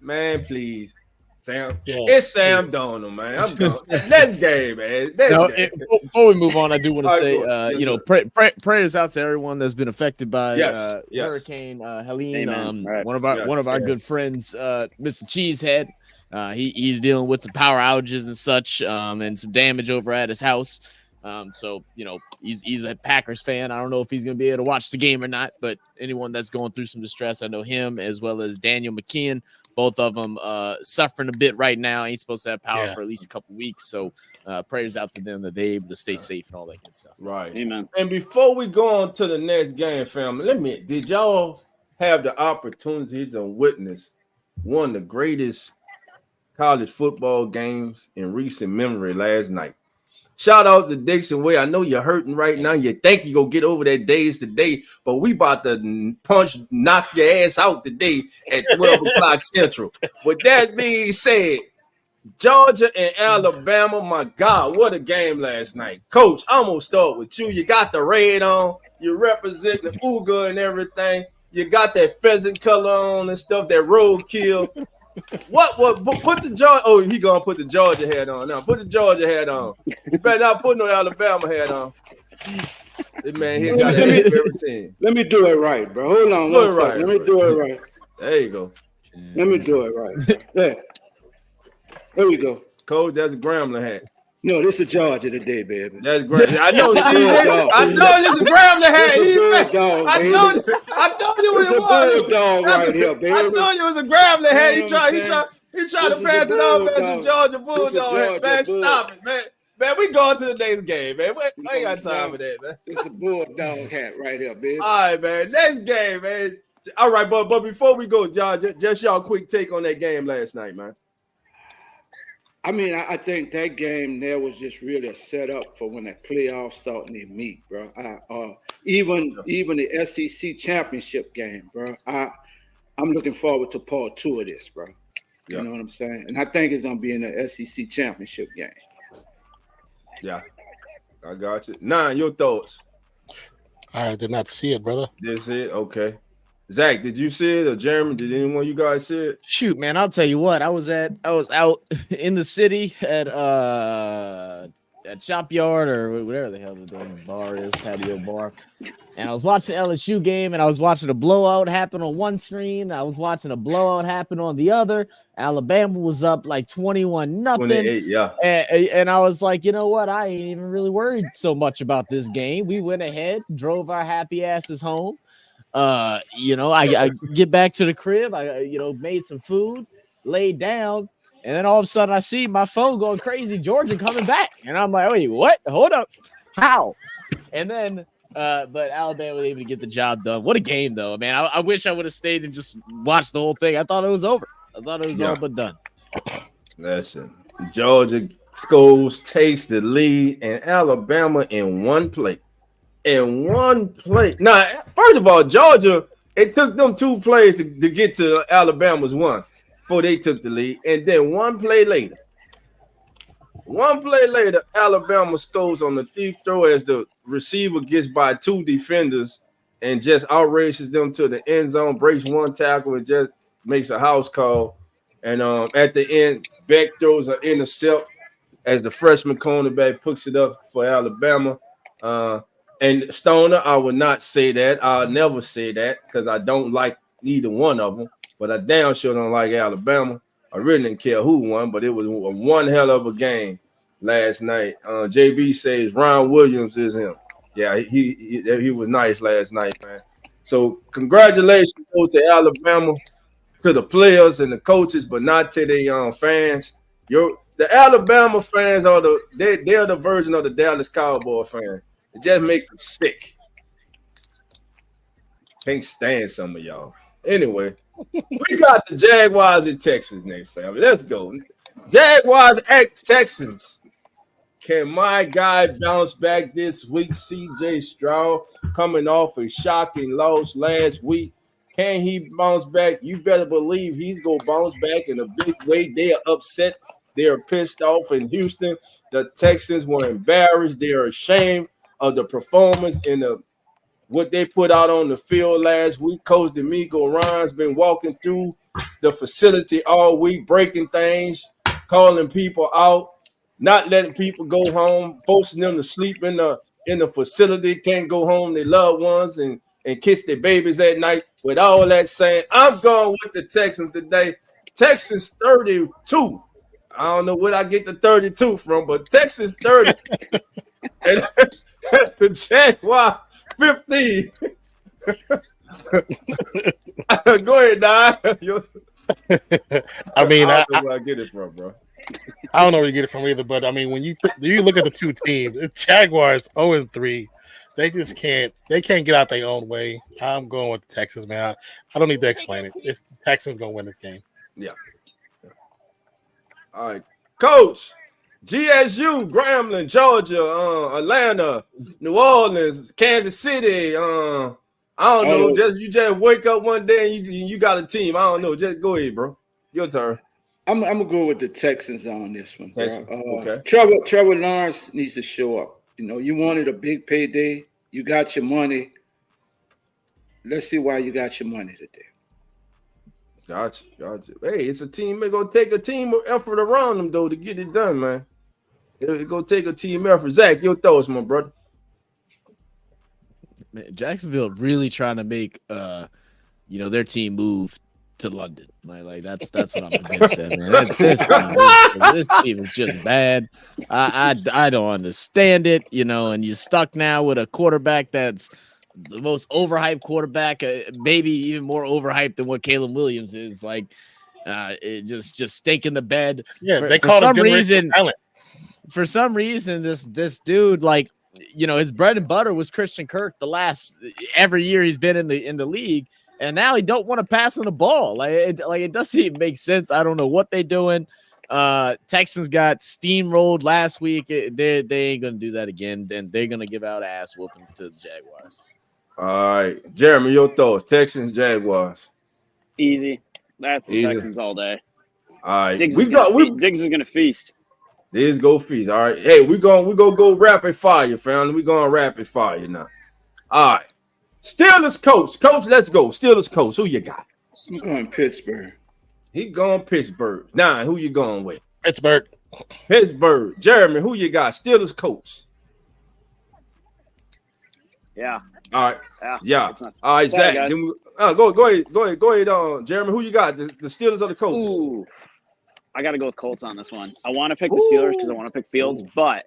man, please. Sam. Yeah. It's Sam Donald, man. I'm going. That's game, man. That's game. Before we move on, I do want to All say, right, yes, prayers out to everyone that's been affected by yes. Hurricane Helene. Right. One of our good friends, Mr. Cheesehead. He's dealing with some power outages and such, and some damage over at his house. So he's a Packers fan. I don't know if he's gonna be able to watch the game or not, but anyone that's going through some distress, I know him as well as Daniel McKeon. Both of them suffering a bit right now. Ain't supposed to have power for at least a couple weeks. So prayers out to them that they're able to stay safe and all that good stuff. Right. Amen. And before we go on to the next game, family, did y'all have the opportunity to witness one of the greatest college football games in recent memory last night? Shout out to Dixon Way. I know you're hurting right now. You think you're going to get over that days today, but we about to knock your ass out today at 12 o'clock Central. With that being said, Georgia and Alabama, my God, what a game last night. Coach, I'm going to start with you. You got the red on. You represent the Ooga and everything. You got that pheasant color on and stuff, that roadkill. What put the Georgia? Oh, he gonna put the Georgia hat on now. Put the Georgia hat on. You better not put no Alabama hat on. This man here got every team. Let me do it right, bro. Hold on. Let me do it right. There you go. Let me do it right. There we go. Coach, that's a Grambling hat. No, this is Georgia today, baby. That's great. I know. I know this is Grambling hat. I told you it's what it was. Dog right here, baby. I told you it was a Grambling hat. He tried to pass it off as a Georgia Bulldog hat. Man, stop it, man. Man, we going to the next game, man. I ain't got time for that, man. It's a Bulldog hat right here, baby. All right, man. Next game, man. All right, but before we go, John, just y'all quick take on that game last night, man. I mean, I think that game there was just really a setup for when the playoffs start and they meet, bro. Even the SEC championship game, bro. I'm looking forward to part 2 of this, bro. You know what I'm saying? And I think it's gonna be in the SEC championship game. Yeah, I got you. Nine, your thoughts? I did not see it, brother. Did see it? Okay. Zach, did you see it, or Jeremy? Did anyone of you guys see it? Shoot, man, I'll tell you what. I was out in the city at Shop Yard or whatever the hell the damn bar is, patio bar. And I was watching the LSU game, and I was watching a blowout happen on one screen. I was watching a blowout happen on the other. Alabama was up like 21-0. 28, yeah. And I was like, you know what? I ain't even really worried so much about this game. We went ahead, drove our happy asses home. I get back to the crib. I made some food, laid down, and then all of a sudden I see my phone going crazy. Georgia coming back, and I'm like, wait, what? Hold up, how? And then, but Alabama was able to get the job done. What a game, though, man! I wish I would have stayed and just watched the whole thing. I thought it was over. I thought it was all but done. Listen, Georgia schools takes the lead, and Alabama in one play. Now, first of all, Georgia, it took them 2 plays to get to Alabama's 1 before they took the lead. And then one play later, Alabama scores on the thief throw as the receiver gets by 2 defenders and just outraces them to the end zone, breaks 1 tackle, and just makes a house call. And at the end, Beck throws an intercept as the freshman cornerback puts it up for Alabama. And Stoner, I would not say that. I'll never say that because I don't like either one of them. But I damn sure don't like Alabama. I really didn't care who won, but it was one hell of a game last night. JB says Ron Williams is him. Yeah, he was nice last night, man. So congratulations to Alabama, to the players and the coaches, but not to their fans. The Alabama fans they're the version of the Dallas Cowboy fan. It just makes me sick. Can't stand some of y'all. Anyway, we got the Jaguars in Texas next, family. Let's go. Jaguars at Texans. Can my guy bounce back this week? CJ Stroud coming off a shocking loss last week. Can he bounce back? You better believe he's going to bounce back in a big way. They are upset. They are pissed off in Houston. The Texans were embarrassed. They are ashamed of the performance and what they put out on the field last week. Coach D'Amico Ryan's been walking through the facility all week, breaking things, calling people out, not letting people go home, forcing them to sleep in the facility, can't go home, their loved ones, and kiss their babies at night. With all that saying, I'm going with the Texans today. Texans 32. I don't know where I get the 32 from, but Texas 30 and the Jaguars 15. Go ahead, Don. I mean, I don't know where I get it from, bro. I don't know where you get it from either. But I mean, when you look at the two teams, the Jaguars 0-3. They just can't. They can't get out their own way. I'm going with the Texans, man. I don't need to explain it. It's the Texans gonna win this game. Yeah. All right, Coach. GSU, Grambling, Georgia, Atlanta, New Orleans, Kansas City. I don't know. You just wake up one day and you got a team. I don't know. Just go ahead, bro. Your turn. I'm gonna go with the Texans on this one. Okay. Trevor Lawrence needs to show up. You know, you wanted a big payday. You got your money. Let's see why you got your money today. Gotcha. Hey, it's a team. It's gonna take a team effort around them though to get it done, man. It's gonna take a team effort. Zach, your thoughts, my brother. Man, Jacksonville really trying to make their team move to London. Like that's what I'm against them, man. This team is just bad. I don't understand it, and you're stuck now with a quarterback that's the most overhyped quarterback, maybe even more overhyped than what Caleb Williams is. Like, it just stink in the bed. Yeah, they call him for some reason, this dude, like, his bread and butter was Christian Kirk every year he's been in the league. And now he don't want to pass on the ball. It doesn't even make sense. I don't know what they're doing. Texans got steamrolled last week. They ain't gonna do that again. Then they're gonna give out ass whooping to the Jaguars. All right, Jeremy, your thoughts? Texans, Jaguars. Easy. That's the Texans all day. All right, Diggs is gonna feast. Diggs go feast. All right, hey, we gonna go rapid fire, family. We going rapid fire now. All right. Steelers coach. Coach, let's go. Steelers coach. Who you got? I'm going Pittsburgh. He going Pittsburgh. Nah, who you going with? Pittsburgh. Jeremy, who you got? Steelers coach. Yeah. All right. Yeah. All right, Sorry, Zach. guys. Go ahead. Jeremy, who you got? The Steelers or the Colts? Ooh. I got to go with Colts on this one. I want to pick the Steelers because I want to pick Fields, but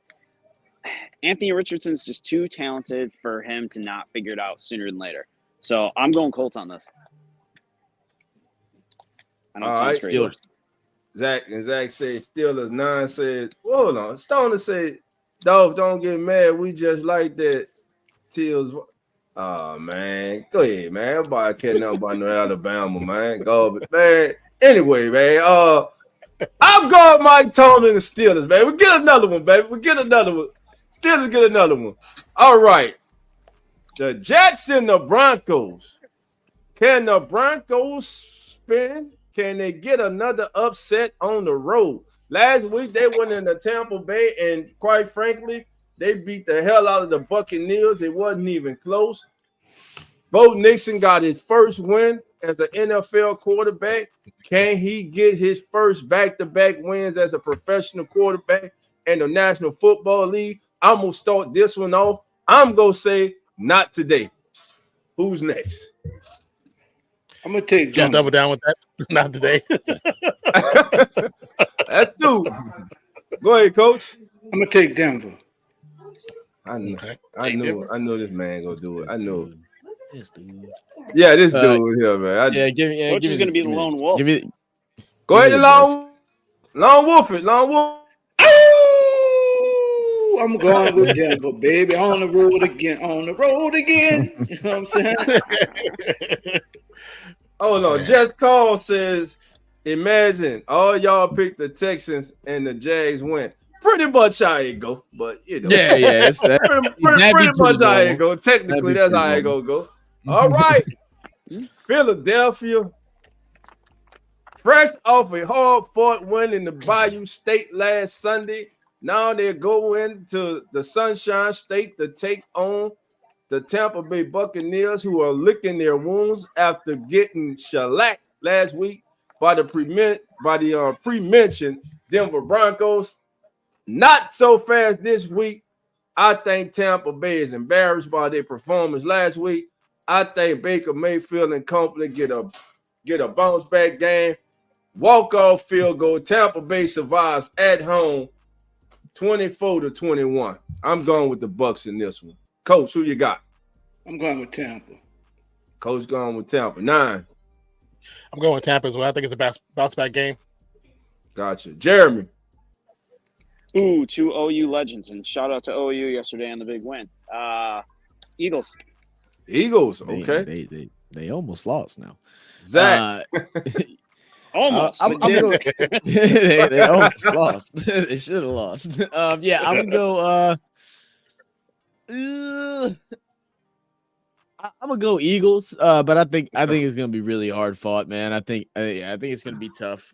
Anthony Richardson's just too talented for him to not figure it out sooner than later. So I'm going Colts on this. I know it sounds crazy. Steelers. Zach said Steelers. 9 said, hold on. Stoner said, Dolph, don't get mad. We just like that. Teals. Oh, man. Go ahead, man. Everybody can't know about no Alabama, man. Go, man. Anyway, man. I'm going Mike Tomlin and the Steelers, man. We get another one, baby. Steelers get another one. All right. The Jets and the Broncos. Can the Broncos spin? Can they get another upset on the road? Last week, they went into Tampa Bay, and quite frankly, they beat the hell out of the Buccaneers. It wasn't even close. Bo Nixon got his first win as an NFL quarterback. Can he get his first back-to-back wins as a professional quarterback in the National Football League? I'm going to start this one off. I'm going to say not today. Who's next? I'm going to take Denver. Double down with that. Not today. That's two. Go ahead, Coach. I'm going to take Denver. I know this man going to do it. I know. This dude. Yeah, this dude here, man. Coach is going to be the lone wolf. Go ahead and long wolf it. I'm going with Denver, baby. On the road again. You know what I'm saying? Hold on. Just Call says, imagine all y'all picked the Texans and the Jags win. Pretty much how it go, but Yeah. It's that. pretty much how it go. Technically, that's how it go. All right. Philadelphia. Fresh off a hard-fought win in the Bayou State last Sunday. Now they're going to the Sunshine State to take on the Tampa Bay Buccaneers, who are licking their wounds after getting shellacked last week by the pre-mentioned Denver Broncos. Not so fast this week. I think Tampa Bay is embarrassed by their performance last week. I think Baker Mayfield and company get a bounce back game. Walk-off field goal. Tampa Bay survives at home 24-21. I'm going with the Bucs in this one. Coach, who you got? I'm going with Tampa. Coach going with Tampa. 9. I'm going with Tampa as well. I think it's a bounce back game. Gotcha. Jeremy. Ooh, 2 OU legends, and shout out to OU yesterday on the big win. Eagles. Eagles, okay. They almost lost now. Zach. Almost. They almost lost. They should have lost. I'm gonna go. I'm gonna go Eagles, but I think it's gonna be really hard fought, man. I think it's gonna be tough.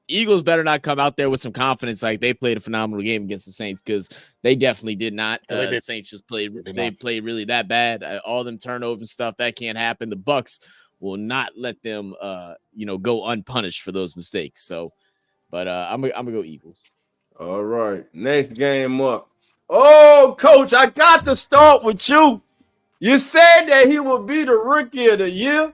Eagles better not come out there with some confidence like they played a phenomenal game against the Saints, because they definitely did not. The Saints just played really that bad. All them turnovers and stuff that can't happen. The Bucs will not let them go unpunished for those mistakes. So, but I'm gonna go Eagles. All right, next game up. Oh, Coach, I got to start with you. You said that he would be the rookie of the year.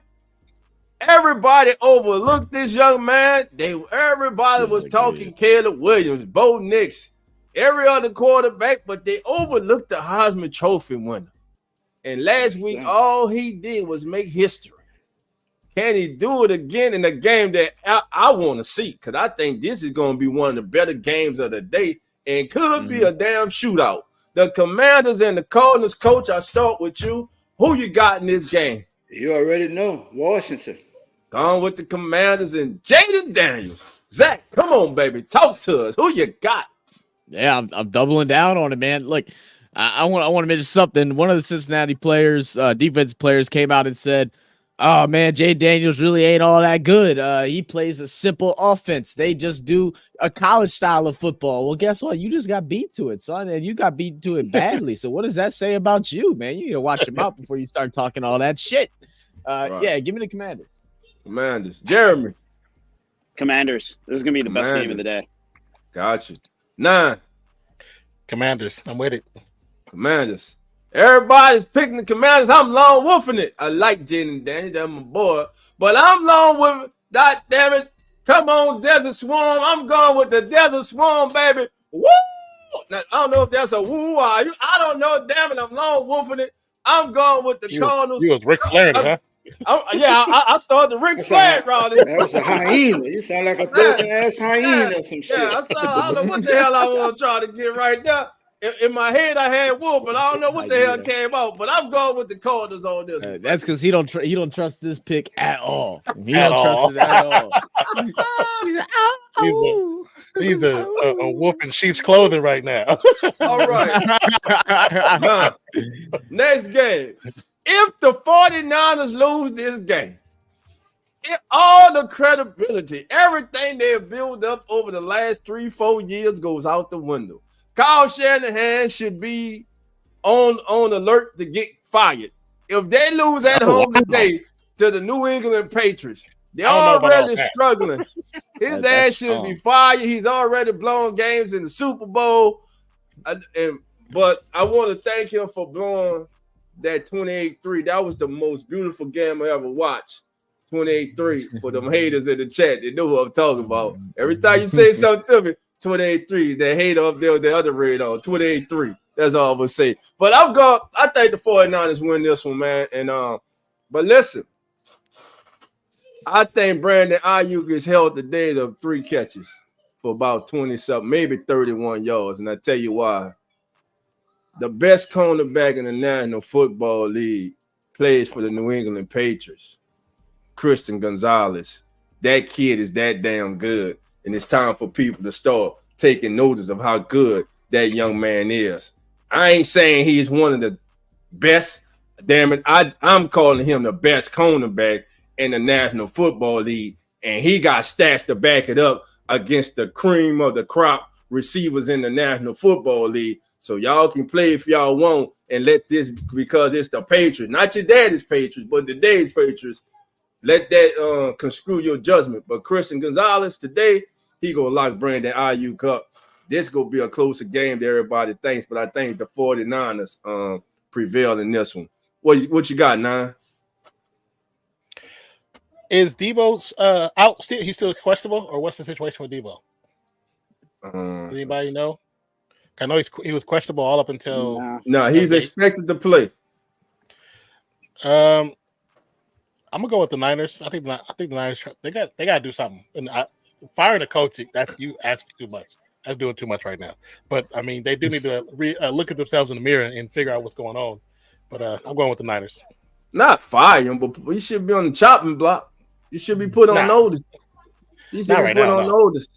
Everybody overlooked this young man. Everybody was talking Caleb Williams, Bo Nix, every other quarterback, but they overlooked the Heisman Trophy winner. And last week, all he did was make history. Can he do it again in a game that I want to see? Because I think this is going to be one of the better games of the day and could be a damn shootout. The Commanders and the Cardinals. Coach, I start with you. Who you got in this game? You already know. Washington. Gone with the Commanders and Jaden Daniels. Zach, come on, baby. Talk to us. Who you got? Yeah, I'm doubling down on it, man. Look, I want to mention something. One of the Cincinnati players, defensive players, came out and said, "Oh man, Jay Daniels really ain't all that good. He plays a simple offense. They just do a college style of football." Well, guess what? You just got beat to it, son, and you got beat to it badly. So what does that say about you, man? You need to watch him out before you start talking all that shit. Right. Yeah, give me the Commanders. Commanders. Jeremy. Commanders. This is gonna be the best game of the day. Gotcha. 9. Commanders. I'm with it. Commanders. Everybody's picking the Commanders. I'm lone wolfing it. I like Jaden Daniels. That's my boy. But I'm lone with it. God damn it. Come on, Desert Swarm. I'm going with the Desert Swarm, baby. Woo! Now, I don't know if that's a woo. I don't know. Damn it. I'm lone wolfing it. I'm going with the Cardinals. You was Ric Flair, huh? I started the Ric Flair round. That was a hyena. You sound like a broken ass hyena or some shit. I don't know what the hell I want to try to get right there. In my head, I had Wolf, but I don't know what the hell came out. But I'm going with the Cardinals on this. That's because he don't trust this pick at all. He don't trust it at all. He's a wolf in sheep's clothing right now. All right. Next game. If the 49ers lose this game, all the credibility, everything they have built up over the last 3-4 years goes out the window. Kyle Shanahan should be on alert to get fired. If they lose at home today to the New England Patriots, they're already struggling. His ass should be fired. He's already blown games in the Super Bowl. But I want to thank him for blowing that 28-3. That was the most beautiful game I ever watched. 28-3 for them haters in the chat. They know who I'm talking about. Every time you say something to me, 28-3. That hater up there with the other red on 28-3. That's all I'm gonna say. But I think the 49ers win this one, man. And but listen, I think Brandon Ayuk is held today to 3 catches for about 20-something, maybe 31 yards. And I tell you why. The best cornerback in the National Football League plays for the New England Patriots, Christian Gonzalez. That kid is that damn good. And it's time for people to start taking notice of how good that young man is. I ain't saying he's one of the best. Damn it, I'm calling him the best cornerback in the National Football League. And he got stats to back it up against the cream of the crop receivers in the National Football League. So y'all can play if y'all want and let this, because it's the Patriots, not your daddy's Patriots, but the day's Patriots. let that construe your judgment. But Christian Gonzalez today, he gonna lock Brandon Ayuk up. This gonna be a closer game than everybody thinks, but I think the 49ers prevail in this one. What you got, Nine? Is Debo's out? He's still questionable, or what's the situation with Debo? Does anybody know? I know he was questionable all up until. No, he's expected to play. I'm gonna go with the Niners. I think the Niners they got to do something. And firing a coach, that's you asking too much. That's doing too much right now. But I mean, they do need to look at themselves in the mirror and figure out what's going on. But I'm going with the Niners. Not fire him, but he should be on the chopping block. He should be put on notice. He should be put on notice.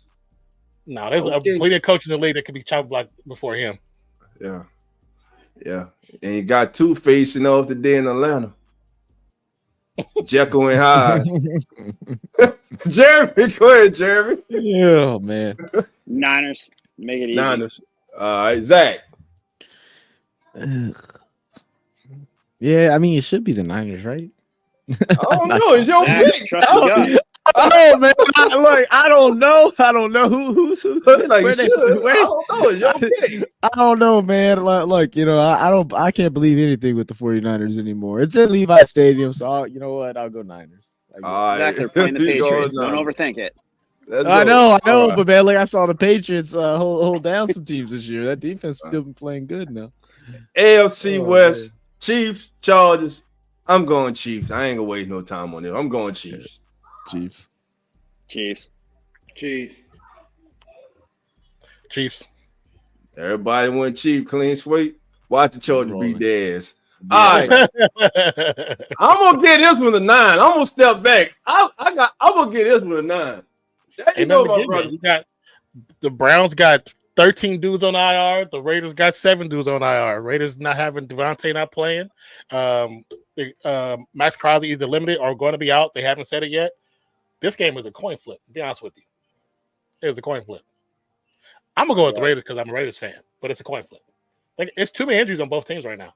No, there's plenty of coaches in the league that could be chopping block before him. Yeah. And you got two facing off today in Atlanta. Jekyll and Hyde. Jeremy, go ahead, Jeremy. Yeah, man. Niners. Make it easy. Niners. All right, Zach. Yeah, I mean, it should be the Niners, right? I don't know. It's your pick. Oh man, I don't know. I don't know who's who. I don't know. It's your pick. I don't know, man. I can't believe anything with the 49ers anymore. It's at Levi Stadium, so you know what? I'll go Niners. Zach, they're playing the Patriots. Don't overthink it. I know, right. But man, I saw the Patriots hold down some teams this year. That defense still been playing good now. AFC West, man. Chiefs, Chargers. I'm going Chiefs. I ain't gonna waste no time on it. I'm going Chiefs. Chiefs. Everybody went Chiefs, clean sweep. Watch the Chargers beat their ass. All right. I'm gonna get this one a 9. I'm gonna step back. I'm gonna get this one a 9. There you go, my brother. The Browns got 13 dudes on IR. The Raiders got 7 dudes on IR. Raiders not having Devontae not playing. Max Crosby either limited or going to be out. They haven't said it yet. This game is a coin flip, to be honest with you. It's a coin flip. I'm going to go with the Raiders because I'm a Raiders fan, but it's a coin flip. It's too many injuries on both teams right now.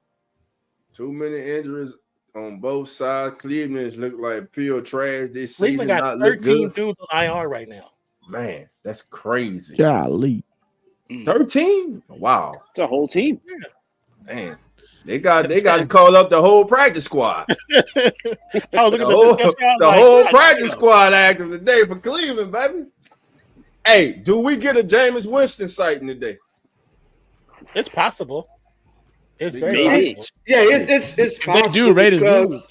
Too many injuries on both sides. Cleveland look like pure trash this season. Cleveland got 13 dudes on IR right now. Man, that's crazy. Golly. 13? Wow. It's a whole team. Man. They got to call up the whole practice squad. The whole practice squad active today for Cleveland, baby. Hey, do we get a Jameis Winston sighting today? It's possible. It's very possible. Yeah, it's possible. They do Raiders because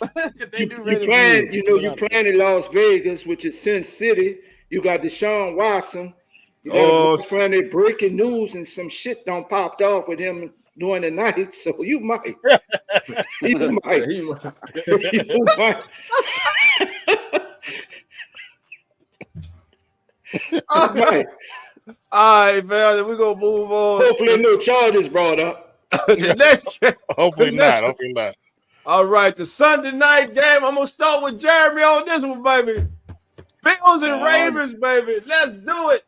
you playing in Las Vegas, which is Sin City. You got Deshaun Watson. You got a friendly breaking news and some shit done popped off with him during the night, so you might. You might. All right, man. We're gonna move on. Hopefully, no charges brought up. The next game. Hopefully not. All right, the Sunday night game. I'm gonna start with Jeremy on this one, baby. Bills and Ravens, baby. Let's do it.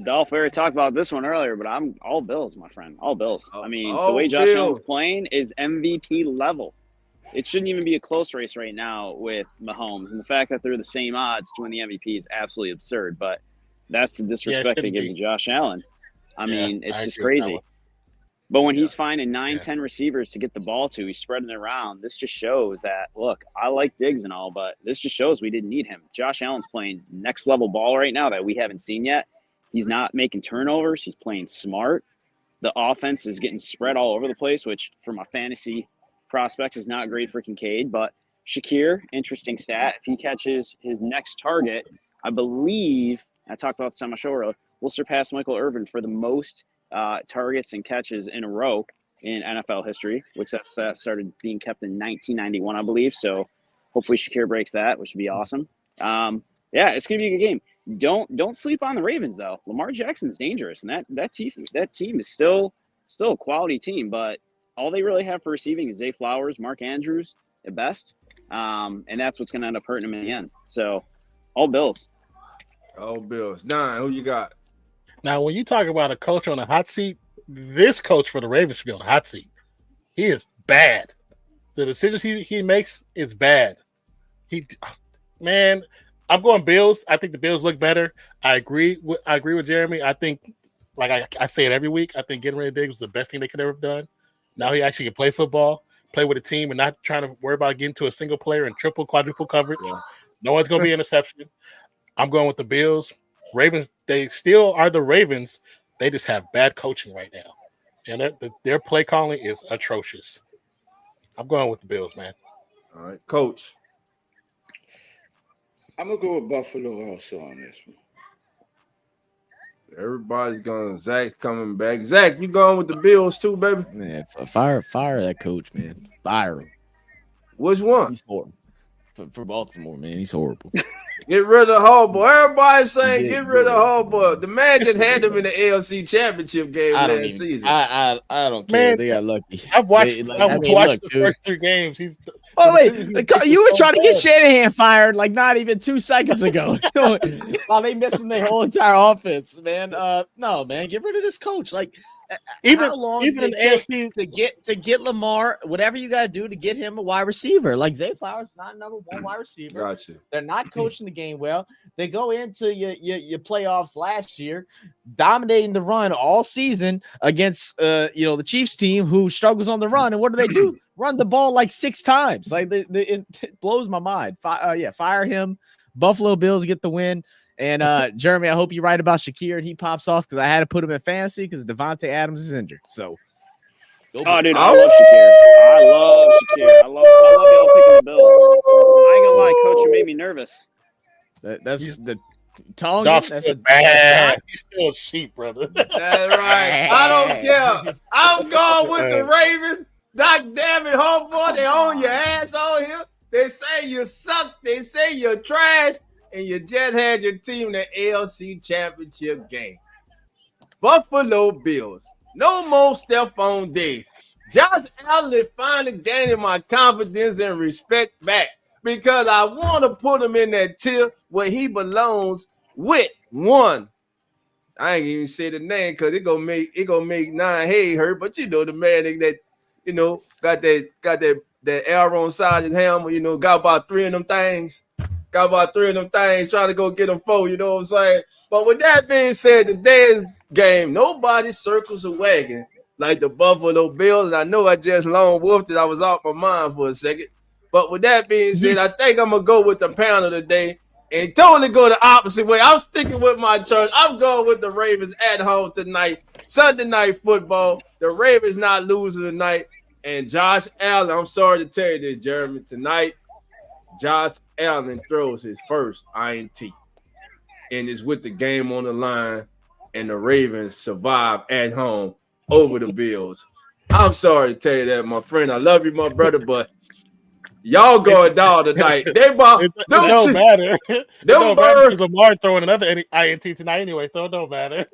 Dolph, we already talked about this one earlier, but I'm all Bills, my friend. All Bills. I mean, the way Josh Allen's playing is MVP level. It shouldn't even be a close race right now with Mahomes. And the fact that they're the same odds to win the MVP is absolutely absurd. But that's the disrespect they give to Josh Allen. I mean, it's just crazy. But when he's finding 9-10 receivers to get the ball to, he's spreading it around. This just shows that, look, I like Diggs and all, but this just shows we didn't need him. Josh Allen's playing next level ball right now that we haven't seen yet. He's not making turnovers. He's playing smart. The offense is getting spread all over the place, which for my fantasy prospects is not great for Kincaid. But Shakir, interesting stat. If he catches his next target, I believe, I talked about this on my show earlier, will surpass Michael Irvin for the most targets and catches in a row in NFL history, which that started being kept in 1991, I believe. So hopefully Shakir breaks that, which would be awesome. It's going to be a good game. Don't sleep on the Ravens though. Lamar Jackson's dangerous, and that team is still a quality team. But all they really have for receiving is Zay Flowers, Mark Andrews at best, and that's what's going to end up hurting them in the end. So, all Bills. All Bills. Nine. Who you got? Now, when you talk about a coach on a hot seat, this coach for the Ravens should be on a hot seat. He is bad. The decisions he makes is bad. Man, I'm going Bills. I think the Bills look better. I agree with Jeremy. I think, like I say it every week, I think getting rid of Diggs was the best thing they could ever have done. Now he actually can play football, play with a team, and not trying to worry about getting to a single player and triple, quadruple coverage. Yeah. No one's going to be interception. I'm going with the Bills. Ravens, they still are the Ravens. They just have bad coaching right now. And their play calling is atrocious. I'm going with the Bills, man. All right, Coach. I'm gonna go with Buffalo also on this one. Everybody's going. Zach coming back. Zach, you going with the Bills too, baby? Man, fire that coach, man. Fire him. Which one? He's horrible. For Baltimore, man, he's horrible. Get rid of Harbaugh. Everybody's saying Yeah, get rid of bro. Harbaugh. The man just had them in the AFC Championship game last season. I don't care. Man, they got lucky. I've watched, Look, the dude. first 3 games. Oh wait, you were trying to get Shanahan fired like not even 2 seconds ago. While they missing their whole entire offense, man. No, man, get rid of this coach. Like, how long does it take to get Lamar? Whatever you got to do to get him a wide receiver. Like Zay Flowers, not number 1 wide receiver. Gotcha. They're not coaching the game well. They go into your playoffs last year, dominating the run all season against the Chiefs team who struggles on the run. And what do? Run the ball like 6 times. Like it blows my mind. Fire him. Buffalo Bills get the win. And Jeremy, I hope you're right about Shakir and he pops off because I had to put him in fantasy because Devontae Adams is injured. So, dude, I love Shakir. I love y'all picking the Bills. I ain't gonna lie, Coach, you made me nervous. That's the tongue. That's bad. He's still a sheep, brother. That's right. I don't care. I'm going with the Ravens. Doc damn it, Harbaugh, they own your ass on here. They say you suck. They say you're trash. And you just had your team in the AFC Championship game. Buffalo Bills. No more Stephon Diggs. Josh Allen finally gaining my confidence and respect back because I want to put him in that tier where he belongs with one. I ain't even say the name because it gonna make Nine Hay hurt, but the man that got that arrow on side of his helmet, got about 3 of them things. Trying to go get them 4, you know what I'm saying? But with that being said, today's game, nobody circles a wagon like the Buffalo Bills. And I know I just long wolfed it. I was off my mind for a second. But with that being said, I think I'm going to go with the panel today and totally go the opposite way. I'm sticking with my church. I'm going with the Ravens at home tonight. Sunday night football. The Ravens not losing tonight. And Josh Allen, I'm sorry to tell you this, Jeremy, tonight, Josh Allen throws his first INT and is with the game on the line, and the Ravens survive at home over the Bills. I'm sorry to tell you that, my friend. I love you, my brother, but y'all going down tonight. It don't matter. It don't matter because Lamar throwing another INT tonight anyway, so it don't matter.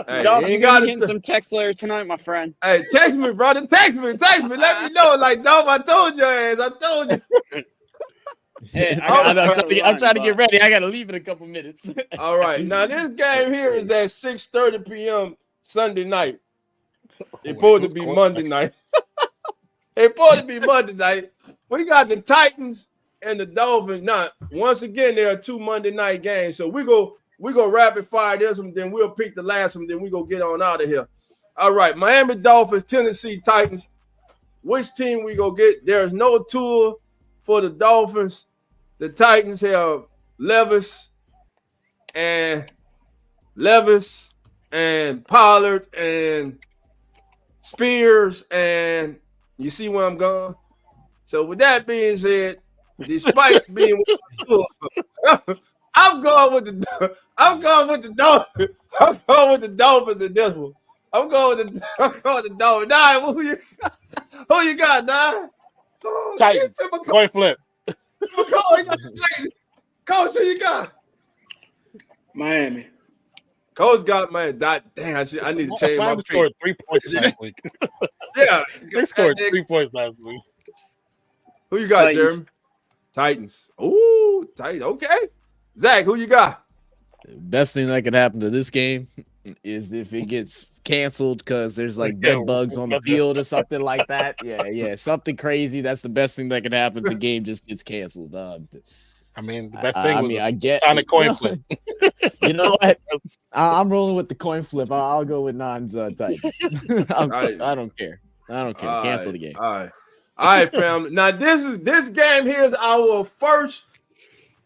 Hey, you got to get some text later tonight, my friend. Hey, text me, brother. Text me. Let me know. Like, Dom, I told your ass. I told you. Hey, I'm trying to get ready. I got to leave in a couple minutes. All right. Now, this game here is at 6:30 p.m. Sunday night. It's supposed to be Monday night. It's supposed to be Monday night. We got the Titans and the Dolphins. Now, once again, there are 2 Monday night games. So we go rapid fire this one, then we'll pick the last one, then we go get on out of here. All right. Miami Dolphins, Tennessee Titans. Which team we go get? There's no tour for the Dolphins. The Titans have Levis and Pollard and Spears, and you see where I'm going. So with that being said, despite being, I'm going with the Dolphins. I'm going with the Dolphins in this one. I'm going with the Dolphins. Nah, who you got, Nah? Titans. Coin flip. Coach, who you got? Miami. Coach got Miami. Damn, I need to change my pick. Scored 3 points last week. Yeah, they scored 3 points last week. Who you got, Titans. Jeremy? Titans. Ooh, Titans. Okay. Zach, who you got? Best thing that could happen to this game is if it gets canceled because there's like bed bugs on the field or something like that. Yeah, something crazy. That's the best thing that could happen. The game just gets canceled. I mean, the best thing was I get on a coin flip. You know what? I'm rolling with the coin flip. I'll go with Nons Titans. I don't care. Cancel the game. All right, family. Now this game here is our first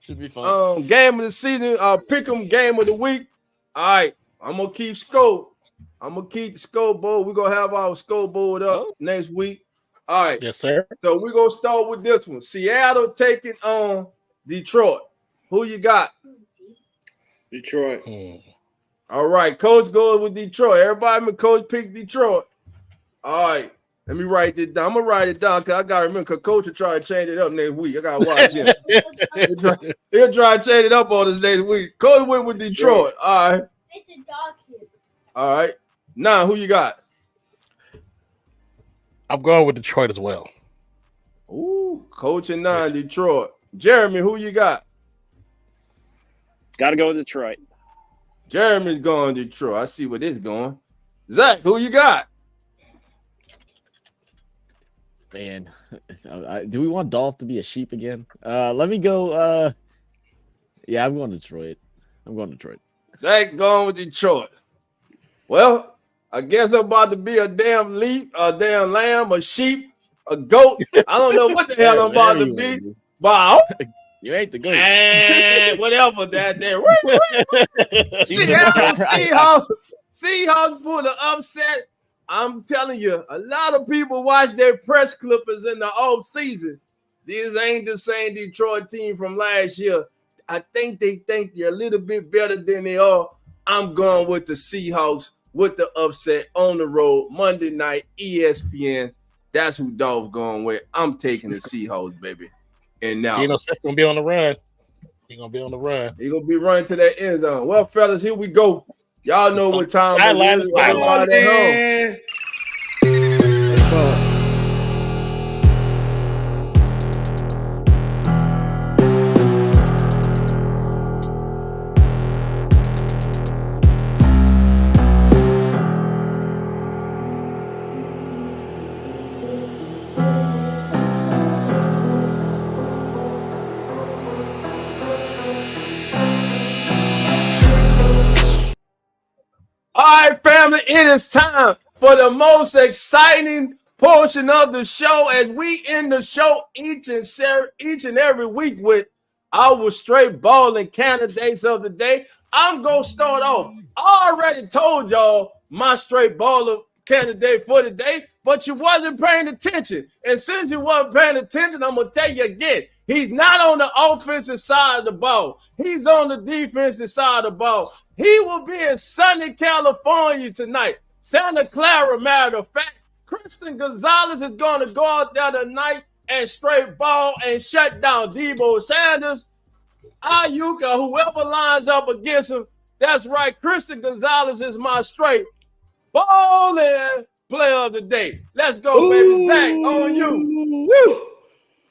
Should be fun. game of the season. Pick 'em game of the week. All right, I'm gonna keep score. I'm gonna keep the scoreboard. We're gonna have our scoreboard up next week. All right. Yes, sir. So we're gonna start with this one. Seattle taking on Detroit. Who you got? Detroit. All right, coach goes with Detroit. Everybody, coach pick Detroit. All right, let me write this down. I'm gonna write it down because I gotta remember. Because coach will try to change it up next week. I gotta watch him. He'll try to change it up on us next week. Coach went with Detroit. All right. It's a dog here. All right. Now, who you got? I'm going with Detroit as well. Ooh, coach and 9, Detroit. Jeremy, who you got? Got to go with Detroit. Jeremy's going Detroit. I see where this is going. Zach, who you got? Man, do we want Dolph to be a sheep again? Let me go. Yeah, I'm going Detroit. Zach going with Detroit. Well, I guess I'm about to be a damn leap, a damn lamb, a sheep, a goat. I don't know what the hell I'm about to be. But you ain't the goat. And whatever that there. Seahawks pull the upset. I'm telling you, a lot of people watch their press clippers in the off season. These ain't the same Detroit team from last year. I think they think they're a little bit better than they are. I'm going with the Seahawks with the upset on the road Monday night, ESPN. That's who Dolph's going with. I'm taking the Seahawks, baby. And now Geno Smith's gonna be on the run. He's gonna be on the run. He's gonna be running to that end zone. Well, fellas, here we go. Y'all know what time it is. Everybody at home. Let's go. All right, family, it is time for the most exciting portion of the show as we end the show each and every week with our straight balling candidates of the day. I'm going to start off. I already told y'all my straight baller candidate for the day, but you wasn't paying attention. And since you wasn't paying attention, I'm going to tell you again, he's not on the offensive side of the ball. He's on the defensive side of the ball. He will be in sunny California tonight. Santa Clara, matter of fact. Christian Gonzalez is going to go out there tonight and straight ball and shut down Debo Sanders, Ayuk, or whoever lines up against him. That's right. Christian Gonzalez is my straight balling player of the day. Let's go, baby. Zach, on you. Woo.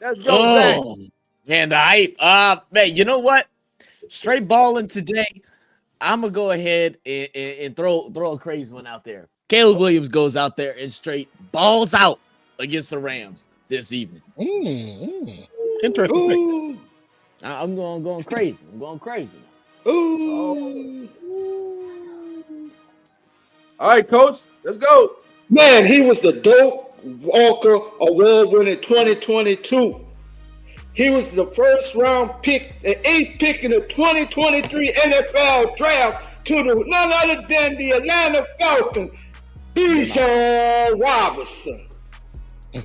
Let's go, Zach. And the hype. Man, you know what? Straight balling today. I'm gonna go ahead and throw a crazy one out there. Caleb Williams goes out there and straight balls out against the Rams this evening. Interesting. I'm going crazy. Ooh. All right, coach, let's go. Man, he was the Doak Walker Award-winning 2022. He was the first round pick, the 8th pick in the 2023 NFL draft to none other than the Atlanta Falcons, Bijan Robinson.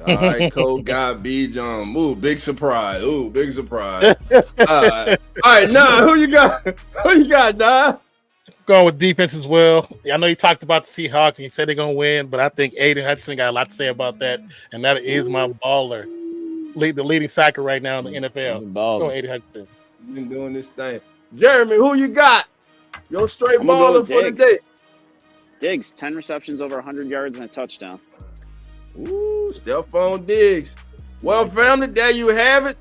All right, Cole got Bijan. Ooh, big surprise. All right, Nah, who you got? Nah? Going with defense as well. I know you talked about the Seahawks and you said they're gonna win, but I think Aiden Hutchinson got a lot to say about that, and that is my baller. The leading sacker right now in the NFL. Go Aiden Hutchinson. Been doing this thing. Jeremy, who you got? Your straight baller for the day. Diggs, 10 receptions over 100 yards and a touchdown. Ooh, Stephon Diggs. Well, family, there you have it.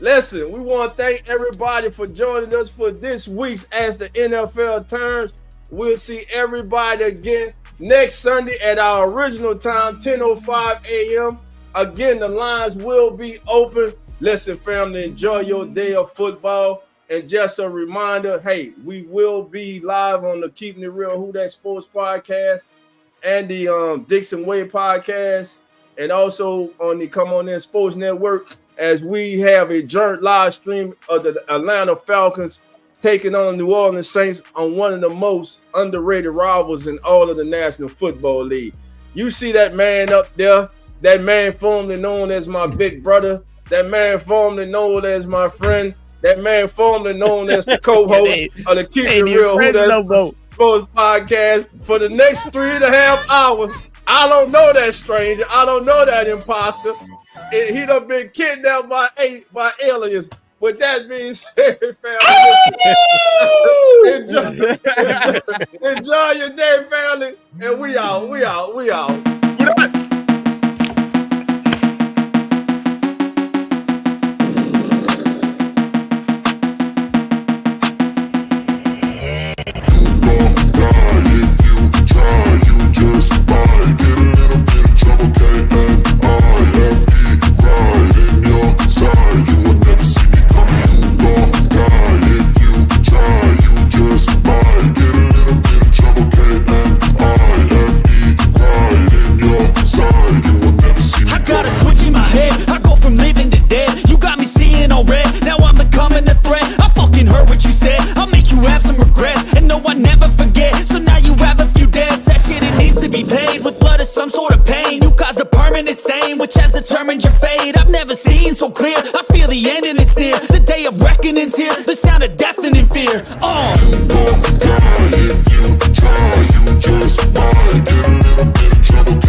Listen, we want to thank everybody for joining us for this week's As the NFL Turns. We'll see everybody again next Sunday at our original time, 10:05 a.m. Again, the lines will be open Listen, family, enjoy your day of football. And just a reminder, hey, we will be live on the Keeping It Real Who That Sports podcast and the Dixon Way podcast, and also on the Come On In Sports Network, as we have a joint live stream of the Atlanta Falcons taking on New Orleans Saints on one of the most underrated rivals in all of the National Football League. You see that man up there, that man formerly known as my big brother, that man formerly known as my friend, that man formerly known as the co-host of the Keep It Real Who That Sports podcast for the next 3.5 hours. I don't know that stranger. I don't know that imposter. He done been kidnapped by aliens. With that being said, family, enjoy your day, family, and we out. Which has determined your fate. I've never seen so clear. I feel the end and it's near. The day of reckoning's here. The sound of deafening fear. You gon' die if you try. You just might get a little bit of trouble.